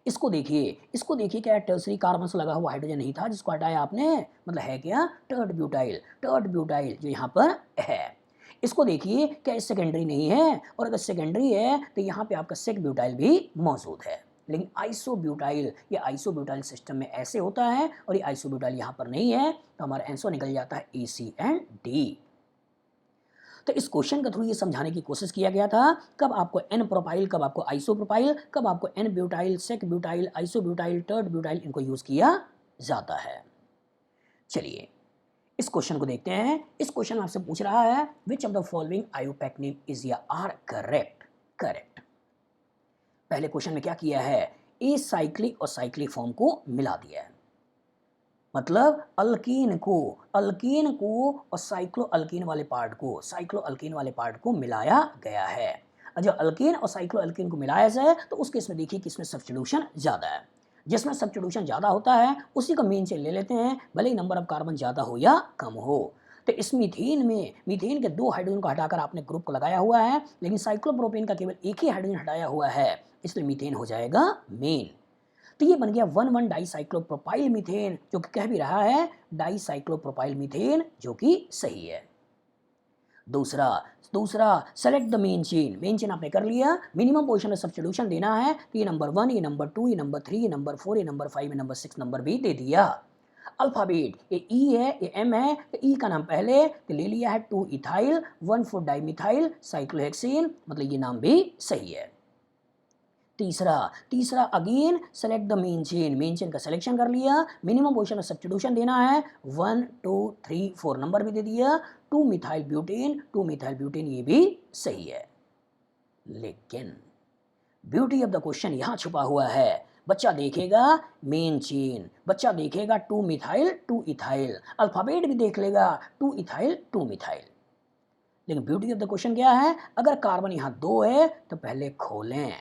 इसको देखिए क्या टर्सरी कार्बन से लगा हुआ हाइड्रोजन नहीं था जिसको हटाया आपने, मतलब है क्या? टर्ड ब्यूटाइल। टर्ड ब्यूटाइल जो यहाँ पर है। इसको देखिए क्या सेकेंडरी नहीं है, और अगर सेकेंडरी है तो यहाँ पे आपका सेक ब्यूटाइल भी मौजूद है। लेकिन आइसोब्यूटाइल, ये आइसोब्यूटाइल सिस्टम में ऐसे होता है और ये आइसोब्यूटाइल यहाँ पर नहीं है, तो हमारा आंसर निकल जाता है AC एंड D। तो इस क्वेश्चन के थ्रू ये समझाने की कोशिश किया गया था कब आपको एन प्रोपाइल, कब आपको आइसोप्रोपाइल, कब आपको N butyl, sec butyl, isobutyl, tert butyl, इनको यूज किया जाता है। चलिए इस क्वेश्चन को देखते हैं। इस क्वेश्चन में आपसे पूछ रहा है विच ऑफ द फॉलोइंग आयोपेक्टिन इज या आर करेक्ट। करेक्ट। पहले क्वेश्चन में क्या किया है? ए साइक्लिक और साइक्लिक फॉर्म को मिला दिया है, मतलब अल्कीन को और साइक्लो अल्कीन वाले पार्ट को मिलाया गया है। और जब अल्कीन और साइक्लो अल्कीन को मिलाया जाए तो उस केस में देखिए कि इसमें सब्स्टिट्यूशन ज़्यादा है। जिसमें सब्स्टिट्यूशन ज़्यादा होता है उसी को मेन चेन ले लेते हैं, भले ही नंबर ऑफ कार्बन ज़्यादा हो या कम हो। तो इस मीथेन में मीथेन के 2 हाइड्रोजन को हटाकर आपने ग्रुप को लगाया हुआ है, लेकिन साइक्लोप्रोपेन का केवल एक ही हाइड्रोजन हटाया हुआ है, इसलिए मीथेन हो जाएगा मेन। तो ये बन गया 1,1 डाइसाइक्लोप्रोपाइल मीथेन, जो कि कह भी रहा है डाइसाइक्लोप्रोपाइल मीथेन, जो कि सही है। दूसरा सेलेक्ट द मेन चेन आपने कर लिया, मिनिमम पोजीशन में सब्स्टिट्यूशन देना है, तो ये नंबर 1, ये नंबर 2, ये नंबर 3, ये नंबर 4, ये नंबर 5, ये नंबर 6 नंबर भी दे दिया। अल्फाबेट, ये ई है, ये एम है, तो ई का नाम पहले तो ले लिया है 2 इथाइल 1,4 डाइमिथाइल साइक्लोहेक्सेन, मतलब ये नाम भी सही है। तीसरा again select the main chain का सिलेक्शन कर लिया, मिनिमम पोजीशन में सब्स्टिट्यूशन देना है, 1 2 3 4 नंबर भी दे दिया, 2 मिथाइल ब्यूटेन ये भी सही है। लेकिन ब्यूटी ऑफ द क्वेश्चन यहां छुपा हुआ है। बच्चा देखेगा मेन चेन, बच्चा देखेगा 2 मिथाइल 2 इथाइल, अल्फाबेट भी देख लेगा 2 इथाइल 2 मिथाइल। लेकिन ब्यूटी ऑफ द क्वेश्चन क्या है? अगर कार्बन यहां 2 है तो पहले खोलें,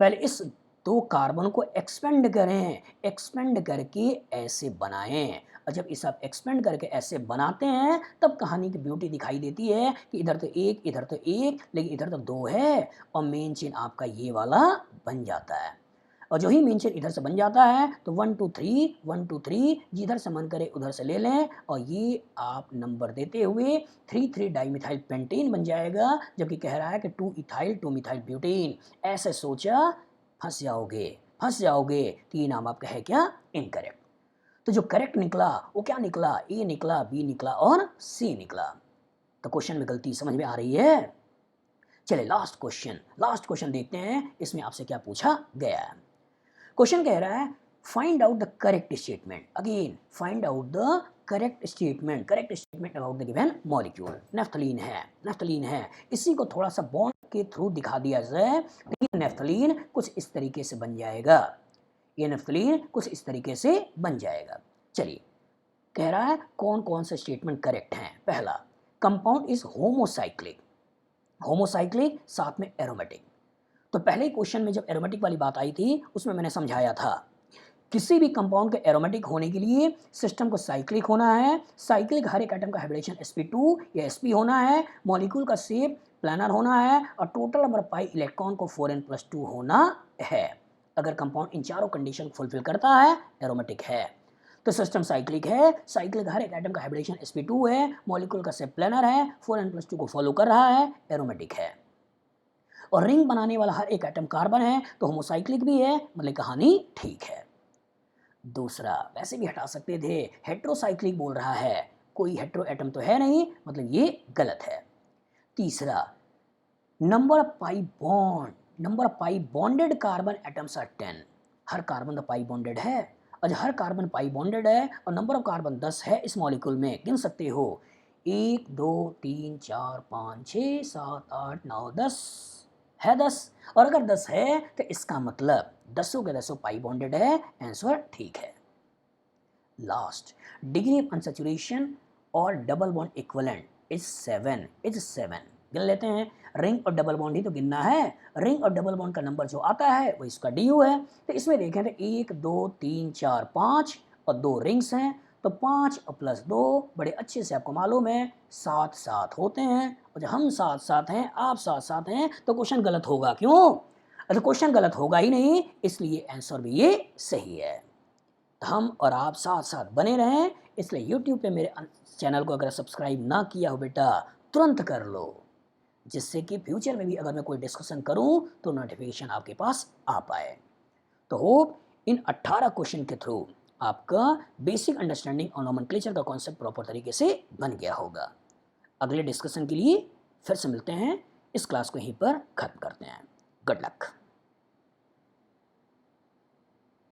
पहले इस 2 कार्बन को एक्सपेंड करें, एक्सपेंड करके ऐसे बनाएं, और जब इसे आप एक्सपेंड करके ऐसे बनाते हैं तब कहानी की ब्यूटी दिखाई देती है कि इधर तो एक, इधर तो एक, लेकिन इधर तो 2 है, और मेन चेन आपका ये वाला बन जाता है। और जो ही मेन चेन इधर से बन जाता है तो 1 2 3 जिधर से मन करे उधर से ले लें, और ये आप नंबर देते हुए 3 डाइमिथाइल पेंटेन बन जाएगा, जबकि कह रहा है कि 2 इथाइल 2 मिथाइल ब्यूटेन। ऐसे सोचा, फंस जाओगे। तो ये नाम आपका है क्या? इनकरेक्ट। तो जो करेक्ट निकला वो क्या निकला? ए निकला, बी निकला और सी निकला। तो क्वेश्चन में गलती समझ में आ रही है? चले लास्ट क्वेश्चन देखते हैं, इसमें आपसे क्या पूछा गया है। क्वेश्चन कह रहा है find out the correct statement. Again find out the correct statement about the given molecule. Naphthalene है, इसी को थोड़ा सा बॉन्ड के थ्रू दिखा दिया जाए तो ये नेफ्थलीन कुछ इस तरीके से बन जाएगा। चलिए कह रहा है कौन कौन से स्टेटमेंट करेक्ट हैं। पहला, कंपाउंड इज होमोसाइक्लिक साथ में एरोमेटिक। तो पहले क्वेश्चन में जब एरोमेटिक वाली बात आई थी उसमें मैंने समझाया था किसी भी कंपाउंड के एरोमेटिक होने के लिए सिस्टम को साइक्लिक होना है, साइक्लिक हर एक एटम का हाइब्रिडेशन sp2 या sp होना है, मॉलिक्यूल का शेप प्लानर होना है, और टोटल नंबर पाई इलेक्ट्रॉन को 4n+2 होना है। अगर कंपाउंड इन चारों कंडीशन फुलफिल करता है एरोमेटिक है। तो सिस्टम साइक्लिक है, साइक्लिक हर एक एटम का हाइब्रिडेशन sp2 है, मॉलिक्यूल का शेप प्लेनर है, 4n+2 को फॉलो कर रहा है, एरोमेटिक है। और रिंग बनाने वाला हर एक एटम कार्बन है तो होमोसाइक्लिक भी है, मतलब कहानी ठीक है। दूसरा, वैसे भी हटा सकते थे, हेट्रोसाइक्लिक बोल रहा है, कोई हेट्रो एटम तो है नहीं, मतलब ये गलत है। तीसरा, number of pi bonded carbon atoms are 10। हर कार्बन तो पाई बॉन्डेड है, और हर कार्बन पाई बॉन्डेड है और नंबर ऑफ कार्बन 10 है इस मॉलिक्यूल में, गिन सकते हो 1 2 3 4 5 6 7 8 9 10 है 10। और अगर 10 है तो इसका मतलब 10 के 10 पाई बॉन्डेड है, आंसर ठीक है। लास्ट, डिग्री ऑफ अनसैचुरेशन और डबल बॉन्ड इक्विवेलेंट इज 7 गिन लेते हैं। रिंग और डबल बॉन्ड ही तो गिनना है, रिंग और डबल बॉन्ड का नंबर जो आता है वो इसका डी है। तो इसमें देखें तो 1 2 3 4 5 और 2 रिंग्स हैं, तो 5 और +2 बड़े अच्छे से आपको मालूम है 7 7 होते हैं। और जब हम 7 7 हैं, आप 7 7 हैं, तो क्वेश्चन गलत होगा क्यों? अच्छा, क्वेश्चन गलत होगा ही नहीं, इसलिए आंसर भी ये सही है। हम और आप साथ साथ बने रहें, इसलिए यूट्यूब पे मेरे चैनल को अगर सब्सक्राइब ना किया हो बेटा तुरंत कर लो, जिससे कि फ्यूचर में भी अगर मैं कोई डिस्कशन करूं तो नोटिफिकेशन आपके पास आ पाए। तो होप इन 18 क्वेश्चन के थ्रू आपका बेसिक अंडरस्टैंडिंग और नोमेनक्लेचर का कॉन्सेप्ट प्रॉपर तरीके से बन गया होगा। अगले डिस्कशन के लिए फिर से मिलते हैं, इस क्लास को यहीं पर खत्म करते हैं। Good luck.